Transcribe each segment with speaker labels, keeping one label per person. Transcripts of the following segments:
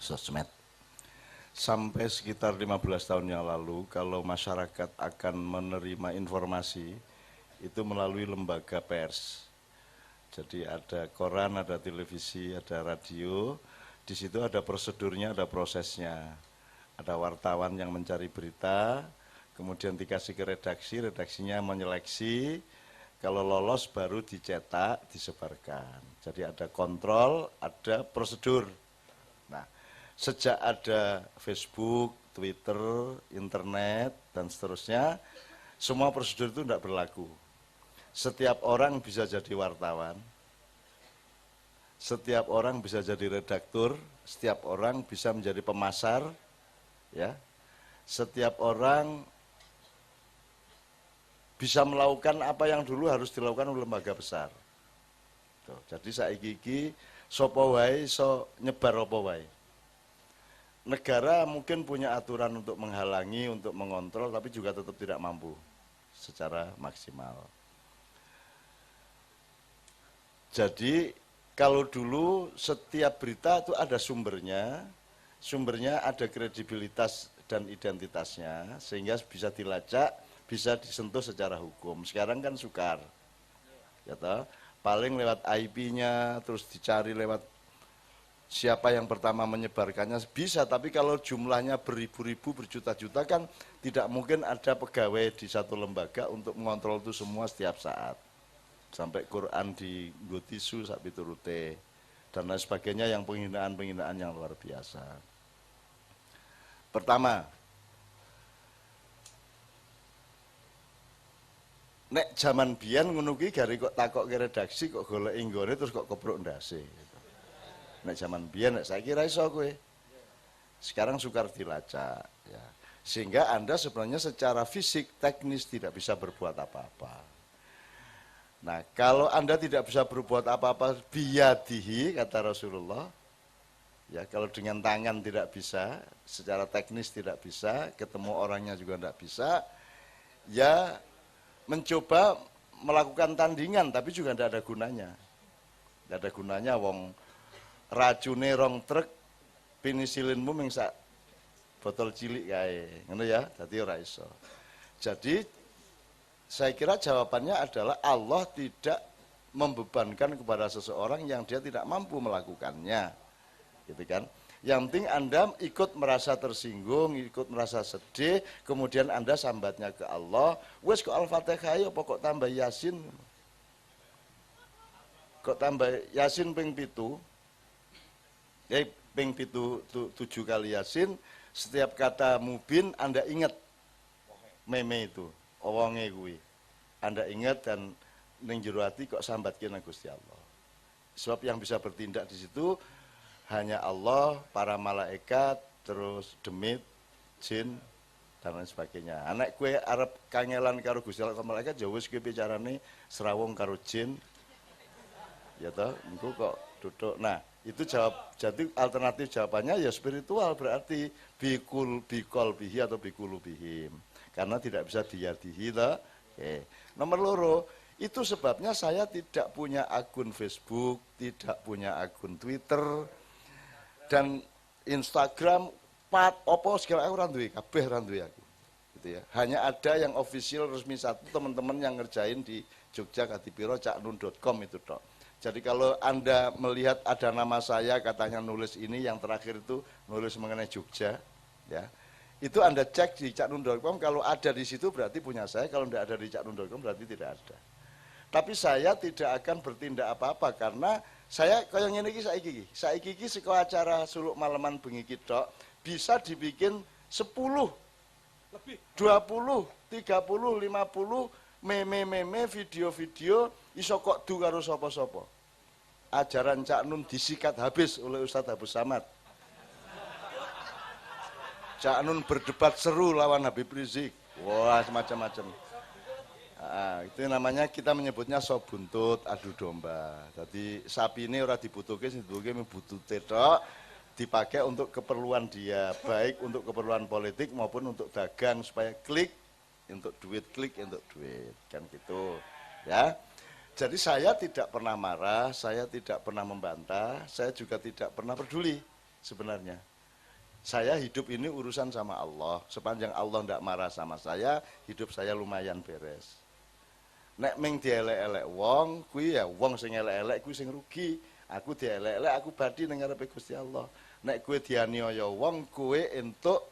Speaker 1: sosmed. Sampai sekitar 15 tahun yang lalu, kalau masyarakat akan menerima informasi, itu melalui lembaga pers. Jadi ada koran, ada televisi, ada radio, di situ ada prosedurnya, ada prosesnya. Ada wartawan yang mencari berita, kemudian dikasih ke redaksi, redaksinya menyeleksi, kalau lolos baru dicetak, disebarkan. Jadi ada kontrol, ada prosedur. Nah, sejak ada Facebook, Twitter, internet, dan seterusnya, semua prosedur itu tidak berlaku. Setiap orang bisa jadi wartawan, setiap orang bisa jadi redaktur, setiap orang bisa menjadi pemasar, ya. Setiap orang bisa melakukan apa yang dulu harus dilakukan oleh lembaga besar. Tuh, jadi saiki iki sapa wae iso nyebar apa wae. Negara mungkin punya aturan untuk menghalangi, untuk mengontrol, tapi juga tetap tidak mampu secara maksimal. Jadi kalau dulu setiap berita itu ada sumbernya, sumbernya ada kredibilitas dan identitasnya, sehingga bisa dilacak, bisa disentuh secara hukum. Sekarang kan sukar, ya toh? Paling lewat IP-nya, terus dicari lewat siapa yang pertama menyebarkannya bisa, tapi kalau jumlahnya beribu-ribu, berjuta-juta kan tidak mungkin ada pegawai di satu lembaga untuk mengontrol itu semua setiap saat. Sampai Quran di tisu, sapi turute, dan lain sebagainya, yang penghinaan-penghinaan yang luar biasa. Pertama, nek zaman biyen ngono kuwi gari kok takok ke redaksi kok golek inggone terus kok kepruk ndase. Nek zaman biyen nek saiki ra iso kowe. Sekarang sukar dilacak ya. Sehingga Anda sebenarnya secara fisik teknis tidak bisa berbuat apa-apa. Nah, kalau Anda tidak bisa berbuat apa-apa biyadihi kata Rasulullah, ya kalau dengan tangan tidak bisa, secara teknis tidak bisa, ketemu orangnya juga tidak bisa, ya mencoba melakukan tandingan tapi juga tidak ada gunanya. Tidak ada gunanya wong racune rong truk penisilinmu mung sak botol cilik kae. Ngono ya, dadi ora iso. Jadi saya kira jawabannya adalah Allah tidak membebankan kepada seseorang yang dia tidak mampu melakukannya. Gitu kan? Yang penting Anda ikut merasa tersinggung, ikut merasa sedih, kemudian Anda sambatnya ke Allah, wes kok Al-Fatihah ya pokok tambah Yasin. Kok tambah Yasin ping 7. Ya ping 7 kali Yasin, setiap kata mubin Anda ingat meme itu, wonge kuwi. Anda ingat dan ning jero ati kok sambatkeun Gusti Allah. Sebab yang bisa bertindak di situ hanya Allah, para malaikat, terus demit, jin, dan lain sebagainya. Anak kue arep kangelan karo Gusti Allah sama malaikat, ya wis kowe bicarane serawung karo jin. Ya toh, engko kok duduk. Nah, itu jawab. Jadi alternatif jawabannya ya spiritual, berarti bikul bihi atau bikulu bihim. Karena tidak bisa diyadihi toh. Oke. Nomor loro, itu sebabnya saya tidak punya akun Facebook, tidak punya akun Twitter, dan Instagram, opo segala aku randuwe, kabeh randuwe aku. Gitu ya. Hanya ada yang official resmi satu, teman-teman yang ngerjain di Jogja Katipiro caknun.com itu tok. Jadi kalau Anda melihat ada nama saya katanya nulis ini, yang terakhir itu nulis mengenai Jogja, ya. Itu Anda cek di caknun.com, kalau ada di situ berarti punya saya, kalau tidak ada di caknun.com berarti tidak ada. Tapi saya tidak akan bertindak apa-apa karena saya kaya ngene iki saiki iki saka acara suluk malaman bengi tok bisa dibikin 10, lebih 20, 30, 50 meme-meme, video-video iso kok du karo sapa-sapa. Ajaran Cak Nun disikat habis oleh Ustadz Abu Samad. Cak Nun berdebat seru lawan Habib Rizik. Wah, semacam-macam. Itu namanya, kita menyebutnya sop buntut adu domba. Jadi sapi ini orang dibutuhkan, dibutuhkan buntute tok, dipakai untuk keperluan dia, baik untuk keperluan politik maupun untuk dagang supaya klik untuk duit, kan gitu, ya. Jadi saya tidak pernah marah, saya tidak pernah membantah, saya juga tidak pernah peduli sebenarnya. Saya hidup ini urusan sama Allah. Sepanjang Allah tidak marah sama saya, hidup saya lumayan beres. Nek ming dielek-elek wong, kuwi ya wong sing elek-elek kuwi sing rugi. Aku dielek-elek, aku badi ning ngarepe Gusti Allah. Nek kowe dianiaya wong, kowe entuk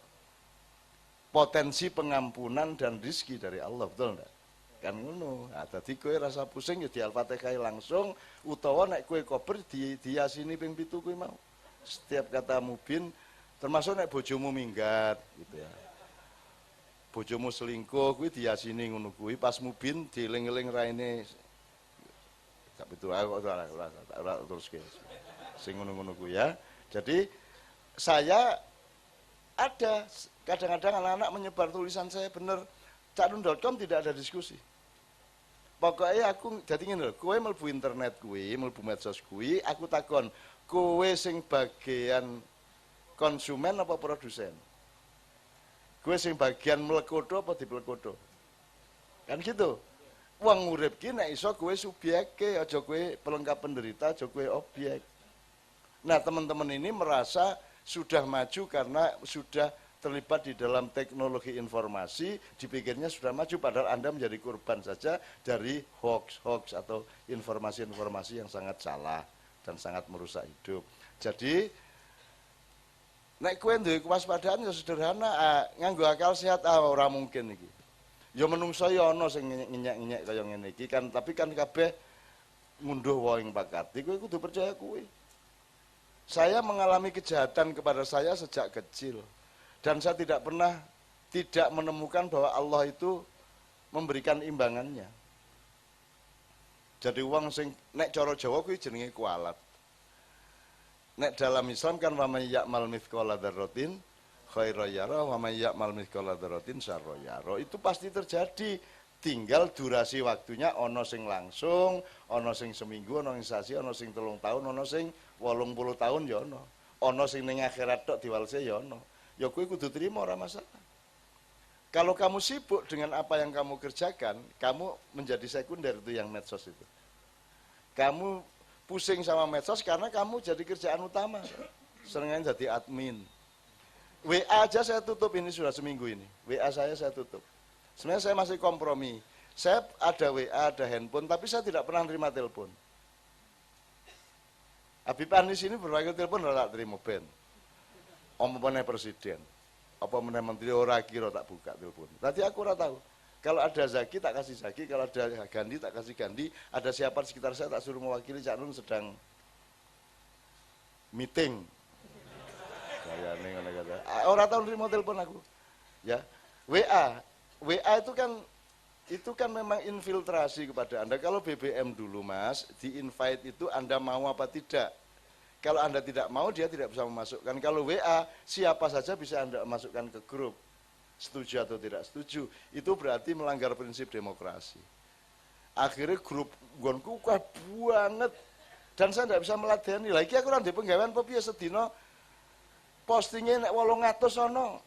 Speaker 1: potensi pengampunan dan rizki dari Allah, betul enggak? Kan ngono. Nah, dadi kowe rasa pusing ya di Al-Fatihah langsung utawa nek kowe kober diyasini ping 7 kuwi mau. Setiap kata mubin termasuk nek bojomu minggat gitu ya. Bojomu selingkuh kuwi diyasini ngono kuwi pas mubin dieling-eling raine gak betul aku ora terus sing ngono-ngono kuwi ya. Jadi saya ada kadang-kadang anak-anak menyebar tulisan saya bener caknun.com tidak ada diskusi. Pokoknya aku jadi ngene lho, kowe mlebu internet kuwi, mlebu medsos kuwi, aku takon, kowe sing bagian konsumen apa produsen? Kowe sing bagian mlekodo apa diplekodo? Kan gitu. Wong urip ki nek iso kowe subyeke, aja kowe pelengkap penderita, aja kowe objek. Nah, teman-teman ini merasa sudah maju karena sudah terlibat di dalam teknologi informasi, dipikirnya sudah maju, padahal Anda menjadi korban saja dari hoax atau informasi-informasi yang sangat salah dan sangat merusak hidup. Jadi, nek kowe duwe kewaspadaan ya sederhana, nganggo akal sehat ora mungkin iki. Ya menungso ya ana sing ngenyek-ngenyek kaya ngene iki kan, tapi kan kabeh ngunduh wae ing pakati, kowe kudu percaya kuwi. Saya mengalami kejahatan kepada saya sejak kecil. Dan saya tidak pernah tidak menemukan bahwa Allah itu memberikan imbangannya. Jadi wong sing nek cara Jawa kuwi jenenge kualat. Nek dalam Islam kan wa may ya'mal mithqala dzarratin khairan yara wa may ya'mal mithqala dzarratin syarran yara. Itu pasti terjadi. Tinggal durasi waktunya ono sing langsung, ono sing seminggu, ono sing sasi, ono sing 3 tahun, ono sing 80 tahun ya ono. Ono sing ning akhirat tok diwalse ya ono. Ya kowe kudu terima ora masalah. Kalau kamu sibuk dengan apa yang kamu kerjakan, kamu menjadi sekunder itu yang medsos itu. Kamu pusing sama medsos karena kamu jadi kerjaan utama. Seringnya jadi admin. WA aja saya tutup ini sudah seminggu ini. WA saya tutup. Sebenarnya saya masih kompromi. Saya ada WA, ada handphone, tapi saya tidak pernah terima telepon. Habib Anis ini berbagai telepon ora terima ben. Omongane presiden, apa meneh menteri ora kira tak buka telepon. Tadi aku ora tahu. Kalau ada Zaki tak kasih Zaki, kalau ada Gandhi tak kasih Gandhi, ada siapa di sekitar saya tak suruh mewakili Cak Nun sedang meeting. Kayane ngono kata. Ora tahu nerima telepon aku. Ya. WA itu kan memang infiltrasi kepada Anda. Kalau BBM dulu Mas, di invite itu Anda mau apa tidak. Kalau Anda tidak mau, dia tidak bisa memasukkan. Kalau WA, siapa saja bisa Anda masukkan ke grup. Setuju atau tidak setuju. Itu berarti melanggar prinsip demokrasi. Akhirnya grup gonku kuat banget. Dan saya tidak bisa meladeni. Lagi aku nanti penggawean apa piye sedina postingnya nek 800 sono.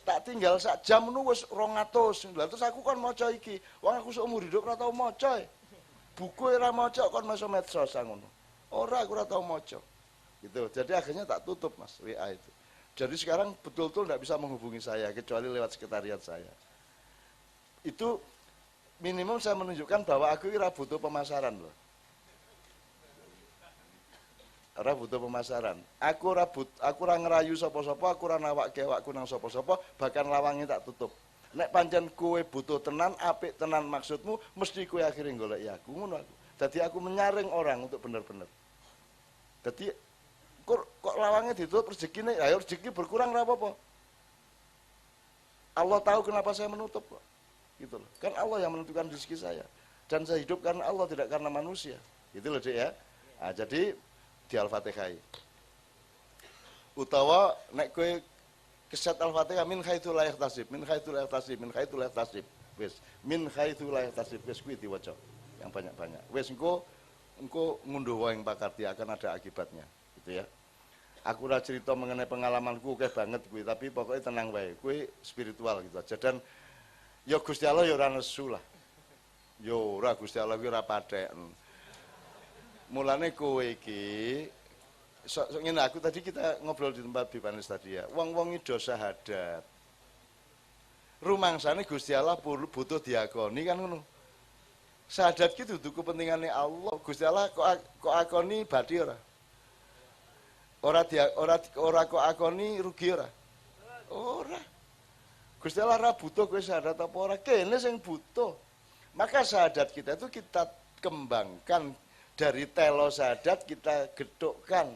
Speaker 1: Tak tinggal sak jam nu wis 200. Lah terus aku kon maca iki. Wong aku seumur hidup ora tau maca. Buku ora maca kon masuk medsos ngono. Ora aku ora tau maca. Gitu. Jadi akhirnya tak tutup Mas WA itu. Jadi sekarang betul-betul tidak bisa menghubungi saya kecuali lewat sekretariat saya. Itu minimum saya menunjukkan bahwa aku ora butuh pemasaran loh. Ora butuh pemasaran. Aku ora ngerayu sapa-sapa, aku ora nawakke awakku nang sapa-sapa, bahkan lawange tak tutup. Nek pancen kowe butuh tenan, apik tenan maksudmu, mesti kowe akhirnya goleki aku ngono aku. Dadi aku menyaring orang untuk bener-bener. Dadi kok lawangnya ditutup rezekine, ayo rezeki berkurang ora apa-apa. Allah tahu kenapa saya menutup kok. Gitu loh. Kan Allah yang menentukan rezeki saya. Dan saya hidup karena Allah tidak karena manusia. Gitu loh, Dek ya. Nah, jadi di Al-Fatihah. Utawa nek kowe keset Al-Fatihah min haitsu la yahtasib, min haitsu la yahtasib, min haitsu la yahtasib. Wis, min haitsu la yahtasib wis kuwi diwaca yang banyak-banyak. Wis engko ngunduh wae ing pakarti akan ada akibatnya, gitu ya. Aku ora cerita mengenai pengalamanku akeh banget kuwi, tapi pokoknya tenang wae. Kuwi spiritual gitu aja. Dan ya Gusti Allah ya ora nesu lah. Yo ora Gusti Allah kuwi ora patheken. Mulane kowe iki ngene aku tadi kita ngobrol di tempat Bipanis tadi ya. Wong-wong iki do syahadat. Rumangsane Gusti Allah butuh diakoni kan ngono. Syahadat ki dudu kepentingane Allah. Gusti Allah kok akoni badhe ora? Ora kok akoni rugi ora? Ora. Gusti Allah ora butuh kowe syahadat apa ora, kene sing butuh. Maka syahadat kita itu kita kembangkan, dari telo syahadat kita gedukkan.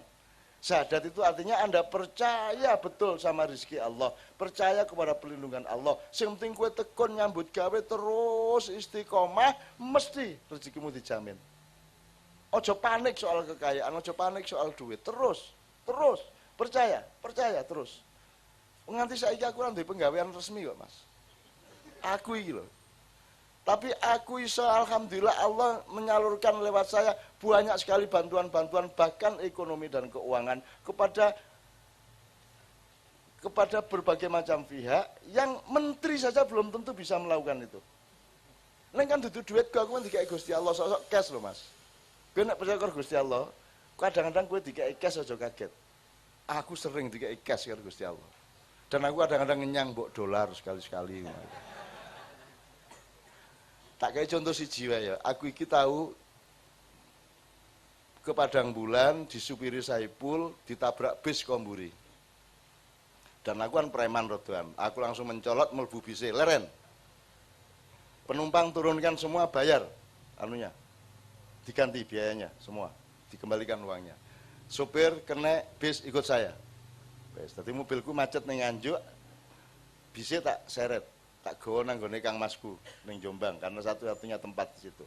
Speaker 1: Syahadat itu artinya Anda percaya betul sama rezeki Allah, percaya kepada perlindungan Allah. Sing penting kowe tekun nyambut gawe terus istiqomah, mesti rezekimu dijamin. Ojo panik soal kekayaan, ojo panik soal duit, terus percaya terus. Nganti saiki aku ora duwe penggawean resmi kok, Mas. Aku iki lho. Tapi aku iso, alhamdulillah Allah menyalurkan lewat saya banyak sekali bantuan-bantuan bahkan ekonomi dan keuangan kepada berbagai macam pihak yang menteri saja belum tentu bisa melakukan itu. Neng kan dudu duit aku kan dikai Gusti Allah, sok cash loh Mas. Kowe nek percaya karo Gusti Allah, kadang-kadang kowe dikai cash aja kaget. Aku sering dikai cash karo Gusti Allah. Dan aku kadang-kadang ngenyang mbok dolar sekali-sekali. Tak kayak contoh siji wae ya. Aku iki tahu ke Padang Bulan disupiri Saipul ditabrak bis Komburi. Dan aku kan preman rodoan. Aku langsung mencolot mlebu bise leren. Penumpang turunkan semua bayar anunya. Diganti biayanya semua, dikembalikan uangnya. Sopir kena bis ikut saya. Wes, dadi mobilku macet ning Nganjuk. Bise tak seret. Tak gawa nang gone Kang Masku ning Jombang karena satu-satunya tempat di situ.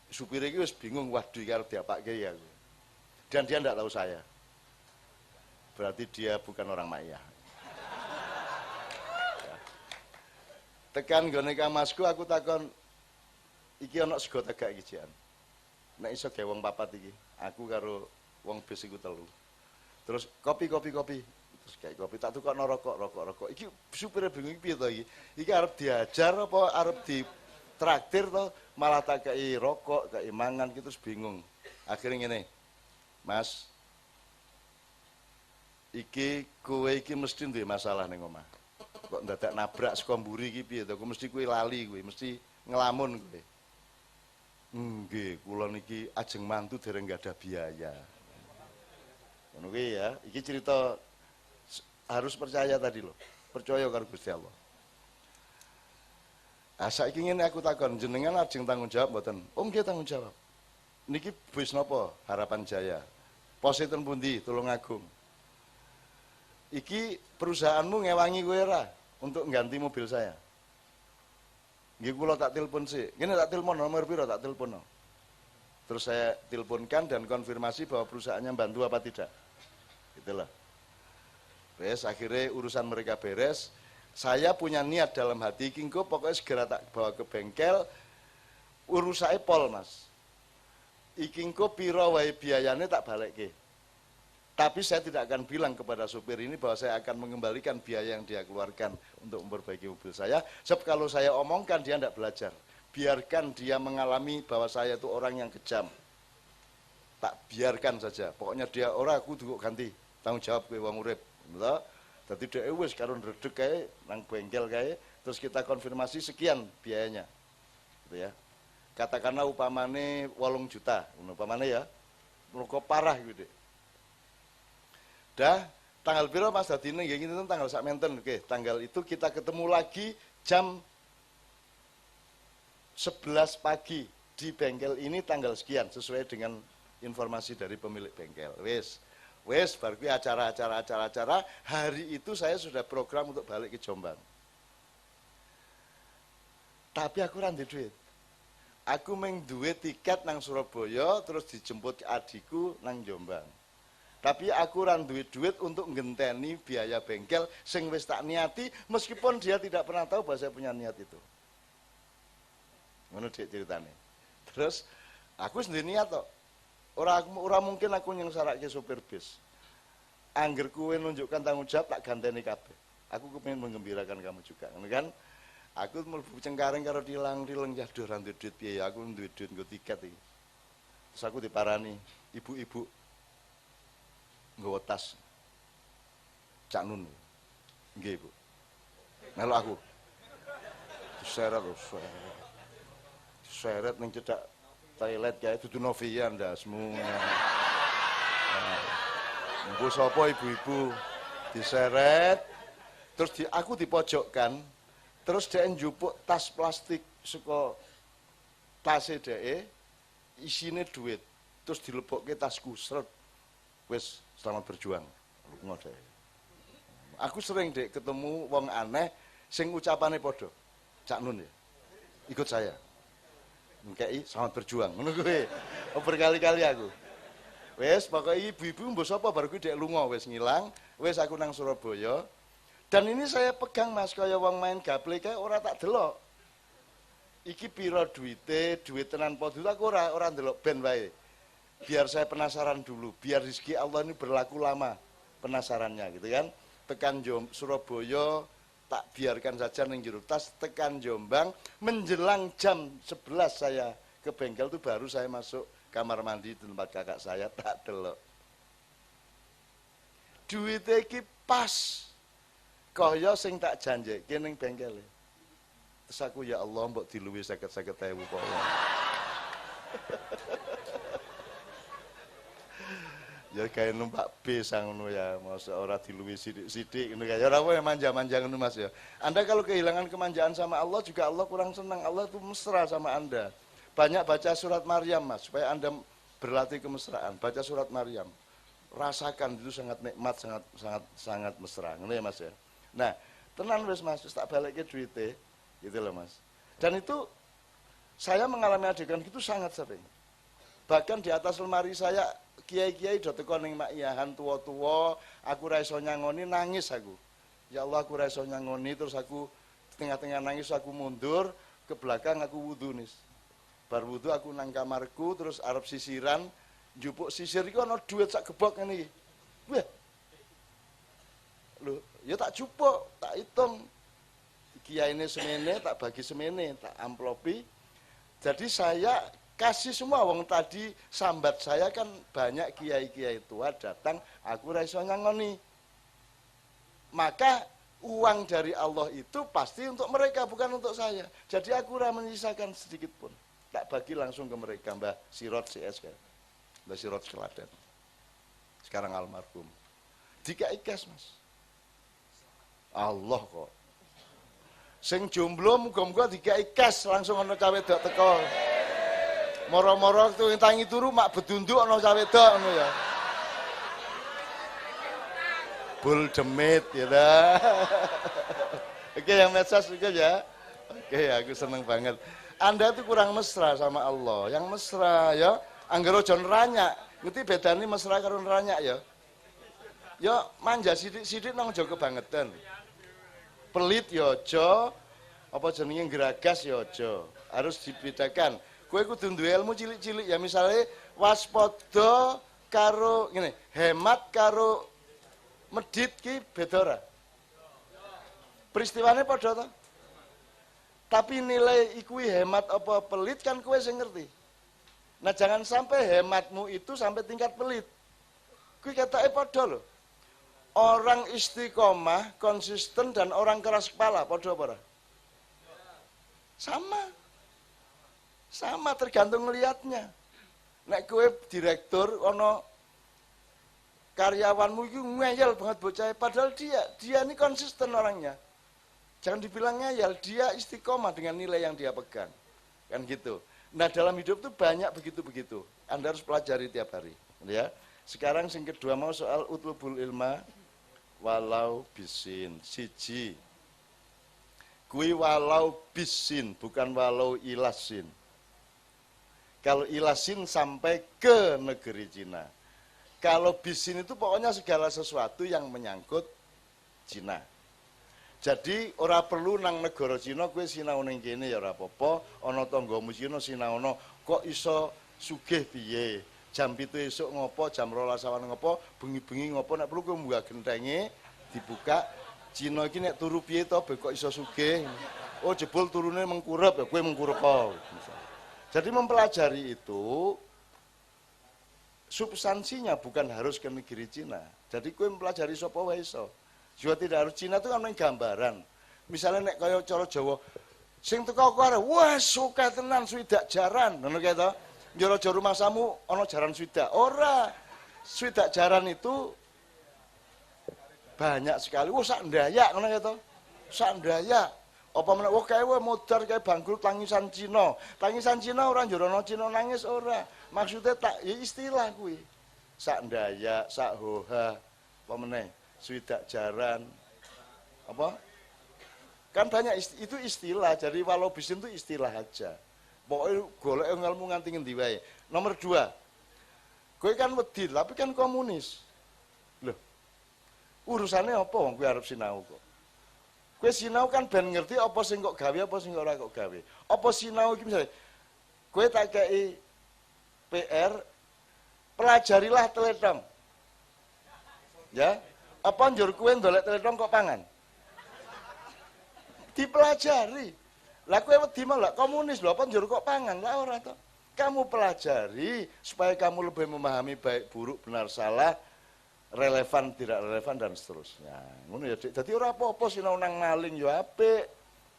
Speaker 1: Supir iki wis bingung, waduh iki arep diapake ya. Dan dia ndak tahu saya. Berarti dia bukan orang Maya. Tekan gone Kang Masku aku takon iki ana sego tegak iki jian. Nek iso gawe wong papat iki, aku karo wong bis iku telu. Terus kopi. Terus kayak kopi tak tukokno rokok. Iki supire bingung piye to iki? Iki arep diajar apa arep ditraktir to? Malah tak kei rokok, kei mangan gitu terus bingung. Akhirnya ngene. Mas, iki kowe iki mesti duwe masalah ning omah. Kok ndadak nabrak saka mburi iki piye to? Kowe mesti kowe lali kowe, mesti ngelamun kowe. Nggih, kula niki ajeng mantu dereng nggak ada biaya. Ngono kuwi ya, iki cerita harus percaya tadi loh, percaya karo Gusti Allah. Saiki ngene aku takon, jenengan ajeng tanggung jawab mboten? Oh nggih tanggung jawab. Niki bis napa? Harapan Jaya. Positen pundi? Tulungagung. Iki perusahaanmu ngewangi kowe ora untuk ngganti mobil saya? Nggih kula tak telepon sih. Ngene tak telepon nomor piro tak telepono. Terus saya teleponkan dan konfirmasi bahwa perusahaannya bantu apa tidak. Itulah. Beres, akhirnya urusan mereka beres. Saya punya niat dalam hati, kingko pokoknya segera tak bawa ke bengkel. Urusake pol Mas. Ikingko piro wae biayanya tak balik ke. Tapi saya tidak akan bilang kepada supir ini bahwa saya akan mengembalikan biaya yang dia keluarkan untuk memperbaiki mobil saya. Sebab kalau saya omongkan dia tidak belajar. Biarkan dia mengalami bahwa saya itu orang yang kejam. Tak biarkan saja. Pokoknya dia aku dulu ganti tanggung jawab ke wong urip. Lho, dadi dhek wis karo ndredeg kae nang bengkel kae, terus kita konfirmasi sekian biayanya. Gitu ya. Katakanlah upamane 8 juta, upamane ya. Mergo parah gitu. Dah tanggal piro Mas dadine nggih ngene tanggal sak menten. Oke, tanggal itu kita ketemu lagi jam 11 pagi di bengkel ini tanggal sekian sesuai dengan informasi dari pemilik bengkel. Wes, baru acara. Hari itu saya sudah program untuk balik ke Jombang. Tapi aku ora duit. Aku meng duit tiket nang Surabaya, terus dijemput adikku nang Jombang. Tapi aku ora duit untuk ngenteni biaya bengkel sing wis tak niati, meskipun dia tidak pernah tahu bahwa saya punya niat itu. Ngono dik ceritane. Terus aku sendiri niat kok. Ora mungkin aku nyengsarake sopir bis. Angger kowe nunjukkan tanggung jawab tak ganteni kabeh. Aku kepengin menggembirakan kamu juga, kan? Aku mlebu Cengkareng karo tilang-tilang ya duh ra duit piye aku duit nggo tiket iki. Terus aku diparani, ibu-ibu. nggawa tas. Cak Nun. Nggih, Bu. Melok aku. Diseret terus. Diseret ning cedak toilet kae dudu Novia ndasmu. Mbok sapa ibu-ibu diseret terus aku dipojokkan terus dhek njupuk tas plastik saka tase dhek isine duit terus dilebokke tasku seret wis selamat berjuang lunga dhek. Aku sering Dek ketemu wong aneh sing ucapane padha. Cak Nun ya. Ikut saya. Ngkei selamat berjuang. Ngono kuwi. Berkali-kali aku. Wis pokoke ibu-ibu mbok sapa bar kuwi Dek lunga wis ngilang, wis aku nang Surabaya. Dan ini saya pegang Mas kaya wong main gaple kae ora tak delok. Iki pira duwite, duit tenan padha aku ora ndelok ben wae. Biar saya penasaran dulu, biar rezeki Allah ini berlaku lama penasarannya gitu kan. Tekan Surabaya tak biarkan saja ning jero tas, tekan Jombang menjelang jam 11 saya ke bengkel itu baru saya masuk kamar mandi di tempat kakak saya tak delok. Duwite iki pas kaya sing tak janjeke ning bengkel. Terus aku ya Allah mbok diluwi 50.000 kok. Ya kayak numpak bis ngono ya, masa ora diluwi sithik-sithik ngono kaya ora wae manja-manja ngono Mas ya. Anda kalau kehilangan kemanjaan sama Allah juga Allah kurang senang. Allah itu mesra sama Anda. Banyak baca surat Maryam Mas, supaya Anda berlatih kemesraan. Baca surat Maryam. Rasakan itu sangat nikmat, sangat mesra. Ngono ya Mas ya. Nah, tenan wis Mas, wis tak balekke duite, gitu loh Mas. Dan itu saya mengalami adegan gitu sangat sering. Bahkan di atas lemari saya kiai-kiai do teko ning makiyahan tuwa-tuwa, aku ra iso nyangoni nangis aku. Ya Allah aku ra iso nyangoni terus aku tengah-tengah nangis aku mundur ke belakang aku wudu nis. Bar wudu aku nang kamarku terus arep sisiran, njupuk sisir iku ana duit sak gebok ngene iki. Wah. Lho, ya tak jupuk, tak hitung. Kiyaine semene tak bagi semene, tak amplopi. Jadi saya kasih semua wong tadi sambat saya kan banyak kiai-kiai tua datang aku ra iso nyangoni. Maka uang dari Allah itu pasti untuk mereka bukan untuk saya. Jadi aku ra menyisakan sedikit pun. Tak bagi langsung ke mereka Mbah Sirot CS kan. Mbah Sirot Kelaten. Sekarang almarhum. Dikai cash Mas. Allah kok. Sing jomblo muga-muga dikai cash langsung ana cawe wedok teko. Moro-moro tuh tangi turu mak bedunduk ana cawe wedok ngono ya. Bul demit ya dah. Oke yang medsos juga ya. Oke aku seneng banget. Anda tuh kurang mesra sama Allah. Yang mesra ya, anggere aja neranyak. Ngerti bedane mesra karo neranyak ya? Ya manja sithik-sithik nang aja kebangetan. Pelit ya aja, apa jenenge geragas ya aja. Harus dibedakan. Kowe kudu duwe ilmu cilik-cilik ya misalnya waspada karo ngene, hemat karo medit ki beda ora? Peristiwane padha to? Tapi nilai iku hemat apa pelit kan kowe sing ngerti. Nah jangan sampai hematmu itu sampai tingkat pelit. Kuwi ketake padha lho. Orang istiqomah, konsisten dan orang keras kepala padha apa ora? Sama tergantung ngelihatnya. Nek kowe direktur ana karyawanmu itu ngeyel banget bocah padahal dia ini konsisten orangnya. Jangan dibilang ngeyel, dia istiqomah dengan nilai yang dia pegang. Kan gitu. Nah, dalam hidup itu banyak begitu-begitu. Anda harus pelajari tiap hari, ya. Sekarang yang kedua mau soal utlubul ilma walau bisin. Siji. Kui walau bisin, bukan walau ilasin. Kalau ilasin sampai ke negeri Cina. Kalau bisin itu pokoknya segala sesuatu yang menyangkut Cina. Jadi ora perlu nang negara Cina kowe sinau ning kene ya ora apa-apa, ana tanggamu Cina sinaono kok iso sugih piye. Jam 7 esuk ngopo, jam 12 awan ngopo, bengi-bengi ngopo nek perlu kowe munggah gentenge dibuka Cina iki nek turu piye to kok iso sugih. Oh jebul turune mengkurep ya kowe mengkurep. Jadi mempelajari itu substansinya bukan harus ke negeri Cina. Jadi kowe mempelajari sapa wae iso. Juga tidak harus Cina itu kan gambaran. Misalnya nek kaya cara Jawa sing teko kok arep wah suka tenan swidak jaran ngono kae to. Jero-jero rumah samu ana jaran swidak. Ora. Swidak jaran itu banyak sekali. Wah sak ndayak ngono kae to. Sak ndayak. Apa meneh wah kae modar kae bangkul tangisan Cina. Tangisan Cina ora njorono Cina nangis ora. Maksudnya tak ya istilah kuwi. Sak ndayak, sak hoha. Apa meneh? Swidak jaran. Apa? Kan banyak itu istilah. Jadi walau bisin itu istilah aja. Pokoknya golek ilmu nganti ngendi wae. Nomor 2. Kowe kan wedi, tapi kan komunis. Loh. Urusannya apa wong kowe arep sinau kok? Kowe sinau kan ben ngerti apa sing kok gawe apa sing ora kok gawe. Apa sinau iki misale kowe tak kei PR pelajarilah teletong. Ya. Apa njur kowe ndolek teletong kok pangan? Dipelajari. Lah kowe wedi malah komunis lho apa njur kok pangan? Lah ora to. Kamu pelajari supaya kamu lebih memahami baik buruk benar salah, relevan tidak relevan dan seterusnya. Ngono ya Dik. Dadi ora apa-apa sinau nang maling ya apik.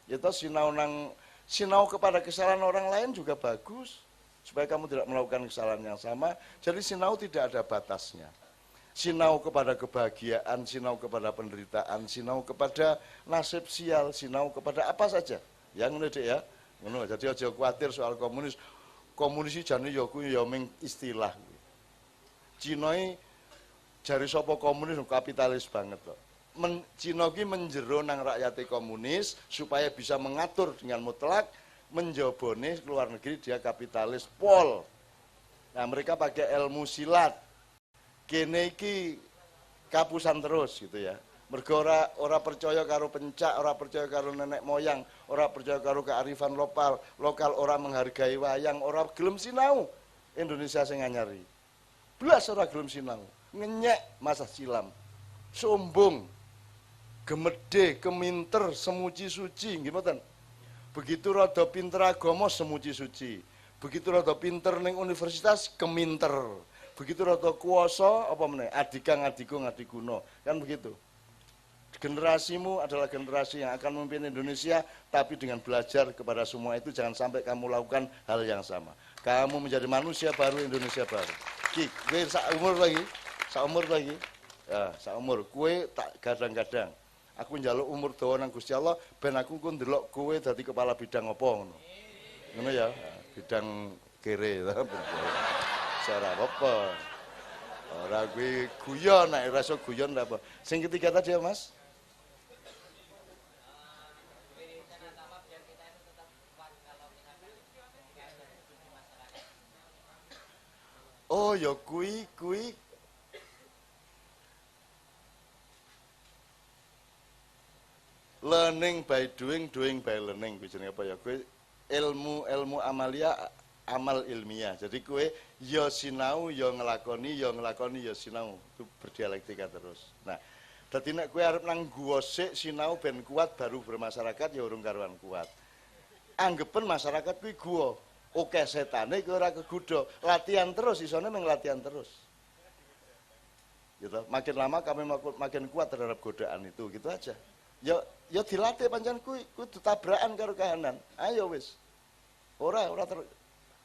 Speaker 1: Ya toh sinau kepada kesalahan orang lain juga bagus supaya kamu tidak melakukan kesalahan yang sama. Jadi sinau tidak ada batasnya. Sinau kepada kebahagiaan, sinau kepada penderitaan, sinau kepada nasib sial, sinau kepada apa saja. Yang ngono Dik ya. Ngono. Jadi aja khawatir soal komunis. Komunis iki jane ya kuwi ya ming istilah. Cina iki jari sapa komunis kapitalis banget kok. Cina iki menjero nang rakyate komunis supaya bisa mengatur dengan mutlak menjobone luar negeri dia kapitalis pol. Nah, mereka pakai ilmu silat. Kene iki kapusan terus gitu ya. Mergo ora percaya karo pencak, ora percaya karo nenek moyang, ora percaya karo kearifan lokal ora menghargai wayang, ora gelem sinau Indonesia sing anyari. Blas ora gelem sinau, ngenyek masa silam. Sombong, gemede, keminter, semuji suci, nggih mboten. Begitu rada pinter agama semuji suci. Begitu rada pinter ning universitas keminter. Begitu rada kuwasa apa meneh adikang adikung adikuno. Kan begitu. Generasimu adalah generasi yang akan memimpin Indonesia, tapi dengan belajar kepada semua itu jangan sampai kamu lakukan hal yang sama. Kamu menjadi manusia baru, Indonesia baru. Ki, kowe sak umur lagi. Ya, sak umur. Kowe tak gadang-gadang. Aku njaluk umur dawa nang Gusti Allah ben aku ku ndelok kowe dadi kepala bidang apa ngono. Ngono ya, bidang kere. Ora apa. Ora kuwi guyon, nek ora iso guyon ora apa. Sing ketiga tadi ya, Mas? Oh ya kuwi learning by doing, doing by learning kuwi jenenge apa ya? Kuwi ilmu amalia, amal ilmiah. Jadi kuwi ya sinau, ya nglakoni ya sinau. Itu berdialektika terus. Nah, dadi nek kowe arep nang guwa sik sinau ben kuat baru bermasyarakat ya urung karuan kuat. Anggepen masyarakat kuwi guwa. Oke setane kowe ora kegodha. Latihan terus isone mung latihan terus. Gitu. Makin lama kami makin kuat terhadap godaan itu, gitu aja. Ya dilatih pancen kuwi tabrakan karo kahanan. Ayo wis.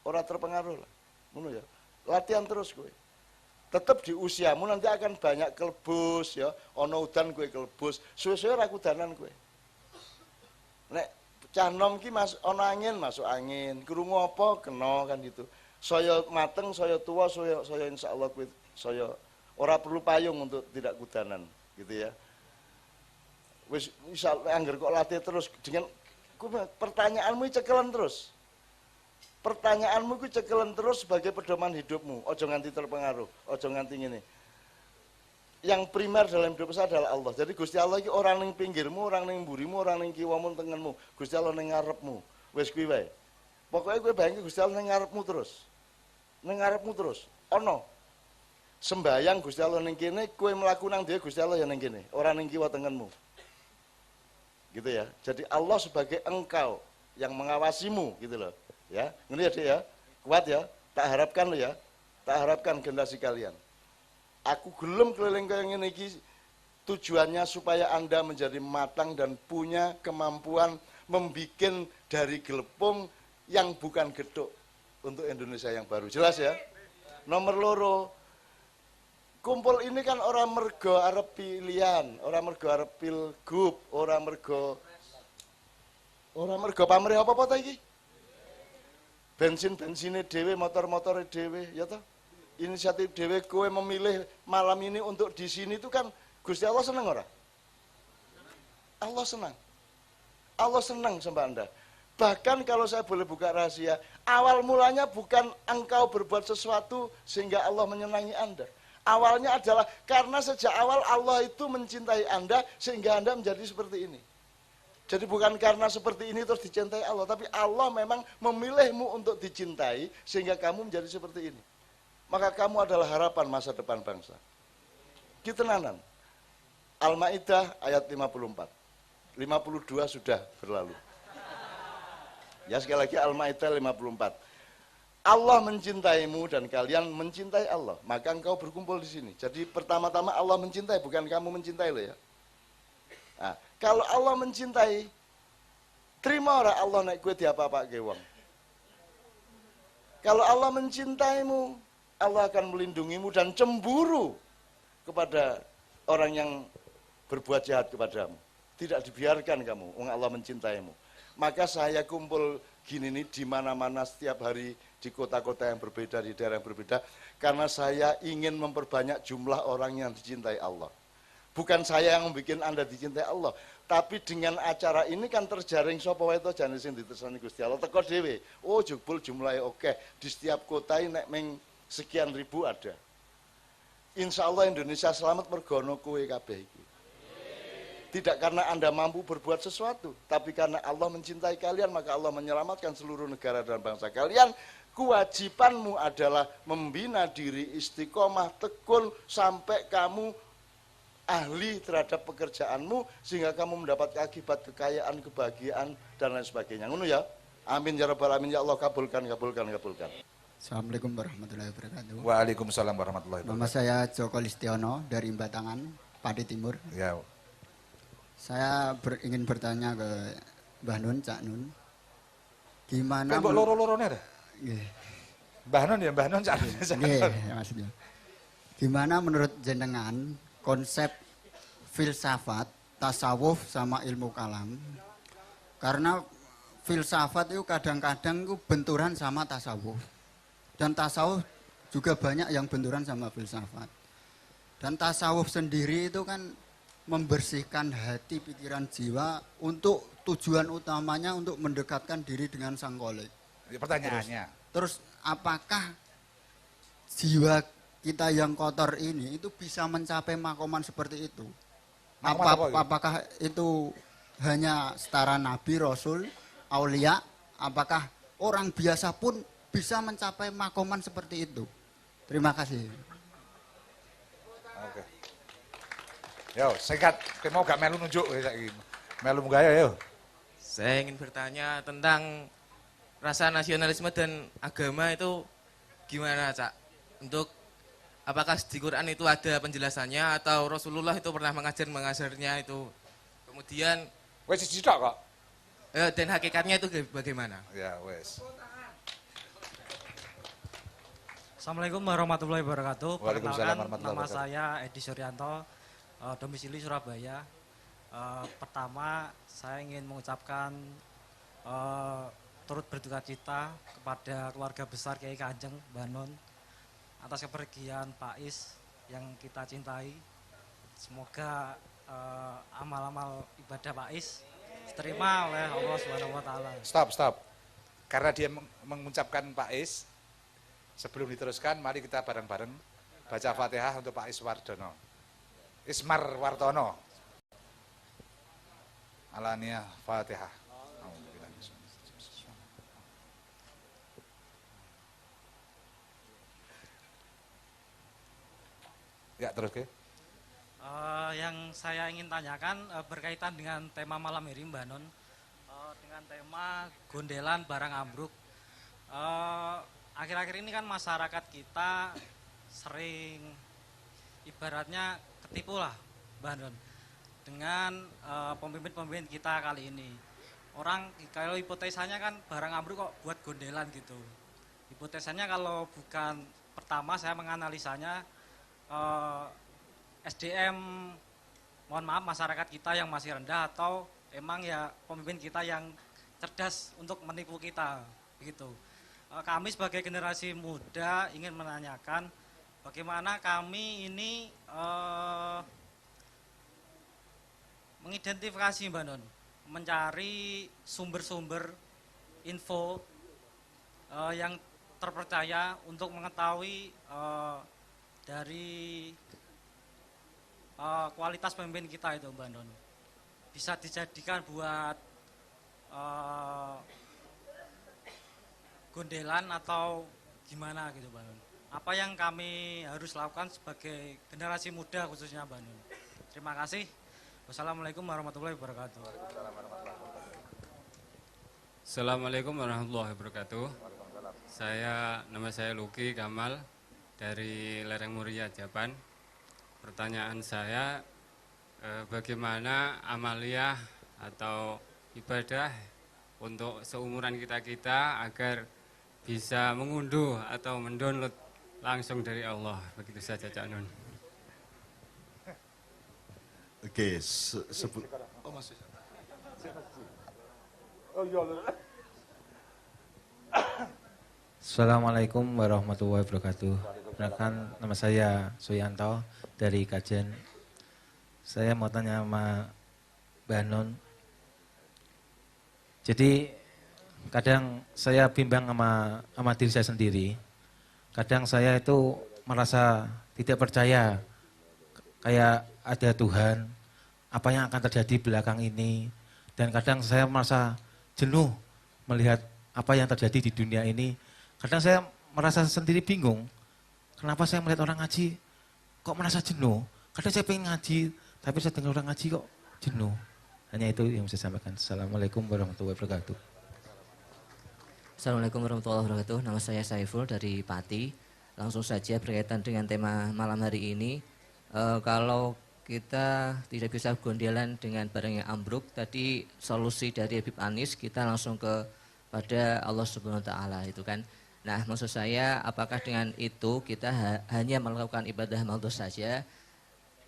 Speaker 1: Ora terpengaruh lah. Ngono ya. Latihan terus kowe. Tetep di usiamu nanti akan banyak kelebus ya. Ana udan kowe kelebus, suwe-suwe ora kudanan kowe. Nek cah nom ki ana angin masuk angin, krungu apa kena kan gitu. Saya mateng, saya tua, saya insyaallah kuwi saya ora perlu payung untuk tidak kudanan gitu ya. Wis insyaallah angger kok latih terus dengan pertanyaanmu cekelan terus. Pertanyaanmu ku cekelan terus sebagai pedoman hidupmu. Ojo nganti terpengaruh, ojo nganti ngene. Yang primer dalam hidup saya adalah Allah. Jadi Gusti Allah iki orang ning pinggirmu, orang ning mburimu, orang ning kiwamu tengenmu. Gusti Allah ning ngarepmu. Wis kuwi wae. Pokoke kowe bayangke Gusti Allah ning ngarepmu terus. Ning ngarepmu terus. Ana sembayang Gusti Allah ning kene, kowe mlaku nang dhewe Gusti Allah ya ning kene, ora ning kiwa tengenmu. Gitu ya. Jadi Allah sebagai engkau yang mengawasimu gitu loh. Ya, ngerti ya Dik ya? Kuat ya. Tak harapkan lo ya. tak harapkan generasi kalian. Aku gelem keliling kaya ngene iki tujuannya supaya Anda menjadi matang dan punya kemampuan membikin dari gelepung yang bukan geduk untuk Indonesia yang baru. Jelas ya? Nomor loro, kumpul ini kan orang mergo arep pilihan, orang mergo arep pilgub, orang mergo pamrih apa-apa ta iki? Bensin-bensinnya dewe, motor-motornya dewe, ya toh? Inisiatif dewe kowe memilih malam ini untuk di sini itu kan Gusti Allah senang ora? Allah senang. Allah senang sama Anda. Bahkan kalau saya boleh buka rahasia, awal mulanya bukan engkau berbuat sesuatu sehingga Allah menyenangi Anda. Awalnya adalah karena sejak awal Allah itu mencintai Anda sehingga Anda menjadi seperti ini. Jadi bukan karena seperti ini terus dicintai Allah, tapi Allah memang memilihmu untuk dicintai sehingga kamu menjadi seperti ini. Maka kamu adalah harapan masa depan bangsa. Kitenanan. Al-Maidah ayat 54. 52 sudah berlalu. Ya sekali lagi Al-Maidah 54. Allah mencintaimu dan kalian mencintai Allah, maka engkau berkumpul di sini. Jadi pertama-tama Allah mencintai, bukan kamu mencintai loh ya. Nah, kalau Allah mencintai, terima ora Allah naik kue diapa-apake wong. Kalau Allah mencintaimu, Allah akan melindungimu dan cemburu kepada orang yang berbuat jahat kepadamu. Tidak dibiarkan kamu, Allah mencintaimu. Maka saya kumpul gini nih di mana-mana setiap hari di kota-kota yang berbeda, di daerah yang berbeda, karena saya ingin memperbanyak jumlah orang yang dicintai Allah. Bukan saya yang membuat Anda dicintai Allah, tapi dengan acara ini kan terjaring sapa wae to jane sing ditersani Gusti Allah teko dhewe. Oh jebul jumlahnya oke, di setiap kota ini nek meng sekian ribu ada. Insya Allah Indonesia selamat mergono kowe kabeh iki. Tidak karena Anda mampu berbuat sesuatu, tapi karena Allah mencintai kalian, maka Allah menyelamatkan seluruh negara dan bangsa kalian. Kewajibanmu adalah membina diri istiqomah, tekun, sampai kamu ahli terhadap pekerjaanmu, sehingga kamu mendapat akibat kekayaan, kebahagiaan, dan lain sebagainya. Ngono ya? Amin ya rabbal alamin, ya Allah kabulkan.
Speaker 2: Assalamualaikum warahmatullahi wabarakatuh.
Speaker 3: Waalaikumsalam warahmatullahi wabarakatuh.
Speaker 2: Nama saya Joko Listiono dari Batangan, Pati Timur.
Speaker 3: Ya.
Speaker 2: Saya ingin bertanya ke Mbah Nun, Cak Nun. Gimana?
Speaker 3: Kok loro-lorone ada?
Speaker 2: Nggih.
Speaker 3: Mbah Nun ya, Mbah Nun Cak Nun.
Speaker 2: Nggih, maksudnya. Gimana menurut jenengan konsep filsafat, tasawuf sama ilmu kalam? Karena filsafat itu kadang-kadang itu benturan sama tasawuf. Dan tasawuf juga banyak yang benturan sama filsafat. Dan tasawuf sendiri itu kan membersihkan hati, pikiran, jiwa untuk tujuan utamanya untuk mendekatkan diri dengan Sang Kholik.
Speaker 3: Pertanyaannya.
Speaker 2: Terus apakah jiwa kita yang kotor ini itu bisa mencapai makoman seperti itu? Apakah itu hanya setara nabi, rasul, aulia? Apakah orang biasa pun bisa mencapai makoman seperti itu? Terima kasih.
Speaker 3: Oke. Yo, singkat, mau gak melu nunjuk saiki. Melu gaya yo.
Speaker 4: Saya ingin bertanya tentang rasa nasionalisme dan agama itu gimana, Cak? Untuk apakah di Quran itu ada penjelasannya atau Rasulullah itu pernah mengajarnya itu? Kemudian
Speaker 3: Wes sithik kok.
Speaker 4: dan hakikatnya itu bagaimana?
Speaker 3: Ya, wes.
Speaker 5: Assalamualaikum warahmatullahi wabarakatuh.
Speaker 3: Waalaikumsalam
Speaker 5: Perkenalkan,
Speaker 3: warahmatullahi
Speaker 5: nama
Speaker 3: wabarakatuh.
Speaker 5: saya Edi Suryanto, domisili Surabaya. Pertama, saya ingin mengucapkan turut berduka cita kepada keluarga besar Kiai Kanjeng Mbah Nun atas kepergian Pak Is yang kita cintai. Semoga amal-amal ibadah Pak Is diterima oleh Allah Subhanahu wa taala.
Speaker 3: Stop. Karena dia mengucapkan Pak Is, sebelum diteruskan, mari kita bareng-bareng baca Fatihah untuk Pak Iswardono. Ismar Wartono. Alania Fatihah. Ya, terus ke?
Speaker 5: Yang saya ingin tanyakan berkaitan dengan tema malam ini Mbak Nun, dengan tema gondelan barang ambruk. akhir-akhir ini kan masyarakat kita sering ibaratnya ketipu lah, Mbak Don, dengan pemimpin-pemimpin kita kali ini. Orang kalau hipotesanya kan barang ambruk kok buat gondelan gitu. Hipotesanya kalau bukan pertama saya menganalisanya SDM, mohon maaf, masyarakat kita yang masih rendah atau emang ya pemimpin kita yang cerdas untuk menipu kita begitu. Kami sebagai generasi muda ingin menanyakan bagaimana kami ini mengidentifikasi, Mbak Non, mencari sumber-sumber info yang terpercaya untuk mengetahui dari kualitas pemimpin kita itu, Mbak Non. Bisa dijadikan buat gondelan atau gimana gitu, Mbak Non. Apa yang kami harus lakukan sebagai generasi muda khususnya, Mbak Non. Terima kasih. Wassalamualaikum warahmatullahi wabarakatuh.
Speaker 6: Assalamualaikum warahmatullahi wabarakatuh. Nama saya Luki Kamal dari Lereng Muria, Japan. Pertanyaan saya, bagaimana amaliyah atau ibadah untuk seumuran kita agar bisa mengunduh atau mendownload langsung dari Allah. Begitu saja, Cak Nun.
Speaker 1: Oke,
Speaker 7: Assalamualaikum warahmatullahi wabarakatuh. Perkenalkan, nama saya Suyanto dari Kajen. Saya mau tanya sama Mbak Nun. Jadi kadang saya bimbang sama diri saya sendiri. Kadang saya itu merasa tidak percaya kayak ada Tuhan, apa yang akan terjadi belakang ini. Dan kadang saya merasa jenuh melihat apa yang terjadi di dunia ini. Kadang saya merasa sendiri bingung, kenapa saya melihat orang ngaji kok merasa jenuh. Kadang saya pengen ngaji, tapi saya dengar orang ngaji kok jenuh. Hanya itu yang saya sampaikan. Assalamualaikum warahmatullahi wabarakatuh.
Speaker 8: Assalamualaikum warahmatullahi wabarakatuh. Nama saya Saiful dari Pati. Langsung saja berkaitan dengan tema malam hari ini. Kalau kita tidak bisa gondelan dengan barang yang ambruk, tadi solusi dari Habib Anis kita langsung kepada Allah Subhanahu wa taala itu kan. Nah, maksud saya apakah dengan itu kita hanya melakukan ibadah maldus saja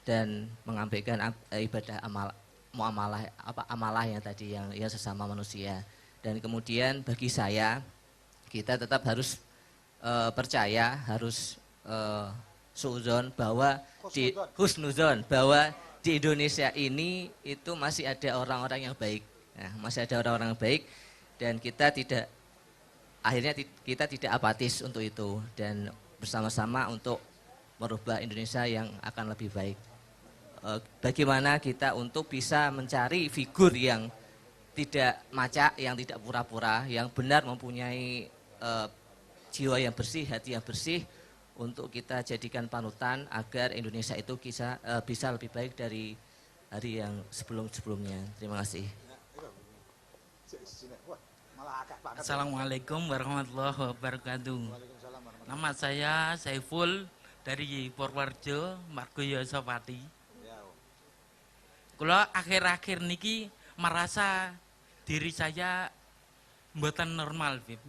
Speaker 8: dan mengabaikan ibadah amalah yang tadi yang sesama manusia. Dan kemudian bagi saya kita tetap harus percaya, harus suudzon bahwa husnuzon bahwa di Indonesia ini itu masih ada orang-orang yang baik. Nah, masih ada orang-orang yang baik dan kita tidak apatis untuk itu dan bersama-sama untuk merubah Indonesia yang akan lebih baik. Bagaimana kita untuk bisa mencari figur yang tidak macak, yang tidak pura-pura, yang benar mempunyai jiwa yang bersih, hati yang bersih, untuk kita jadikan panutan agar Indonesia itu bisa lebih baik dari hari yang sebelum-sebelumnya. Terima kasih.
Speaker 9: Assalamualaikum warahmatullahi wabarakatuh. Nama saya Saiful dari Purworejo, Margoyo Sopati. Kalau akhir-akhir niki merasa diri saya mboten normal, Bib.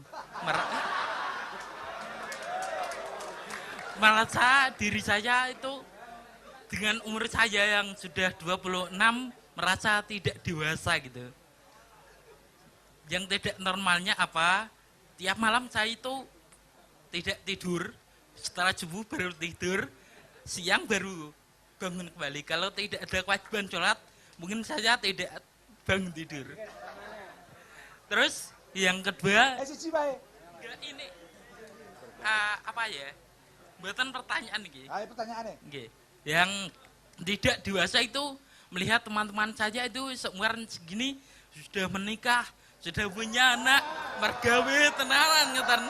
Speaker 9: Merasa diri saya itu dengan umur saya yang sudah 26 merasa tidak dewasa gitu. Yang tidak normalnya apa? Tiap malam saya itu tidak tidur, setelah subuh baru tidur, siang baru bangun kembali. Kalau tidak ada kewajiban sholat, mungkin saya tidak bangun tidur. Terus yang kedua, ini apa ya? Buatan pertanyaan nih.
Speaker 3: Pertanyaannya.
Speaker 9: Yang tidak dewasa itu melihat teman-teman saja itu seumuran segini sudah menikah, sudah punya anak, mergawe tenanan ngeten.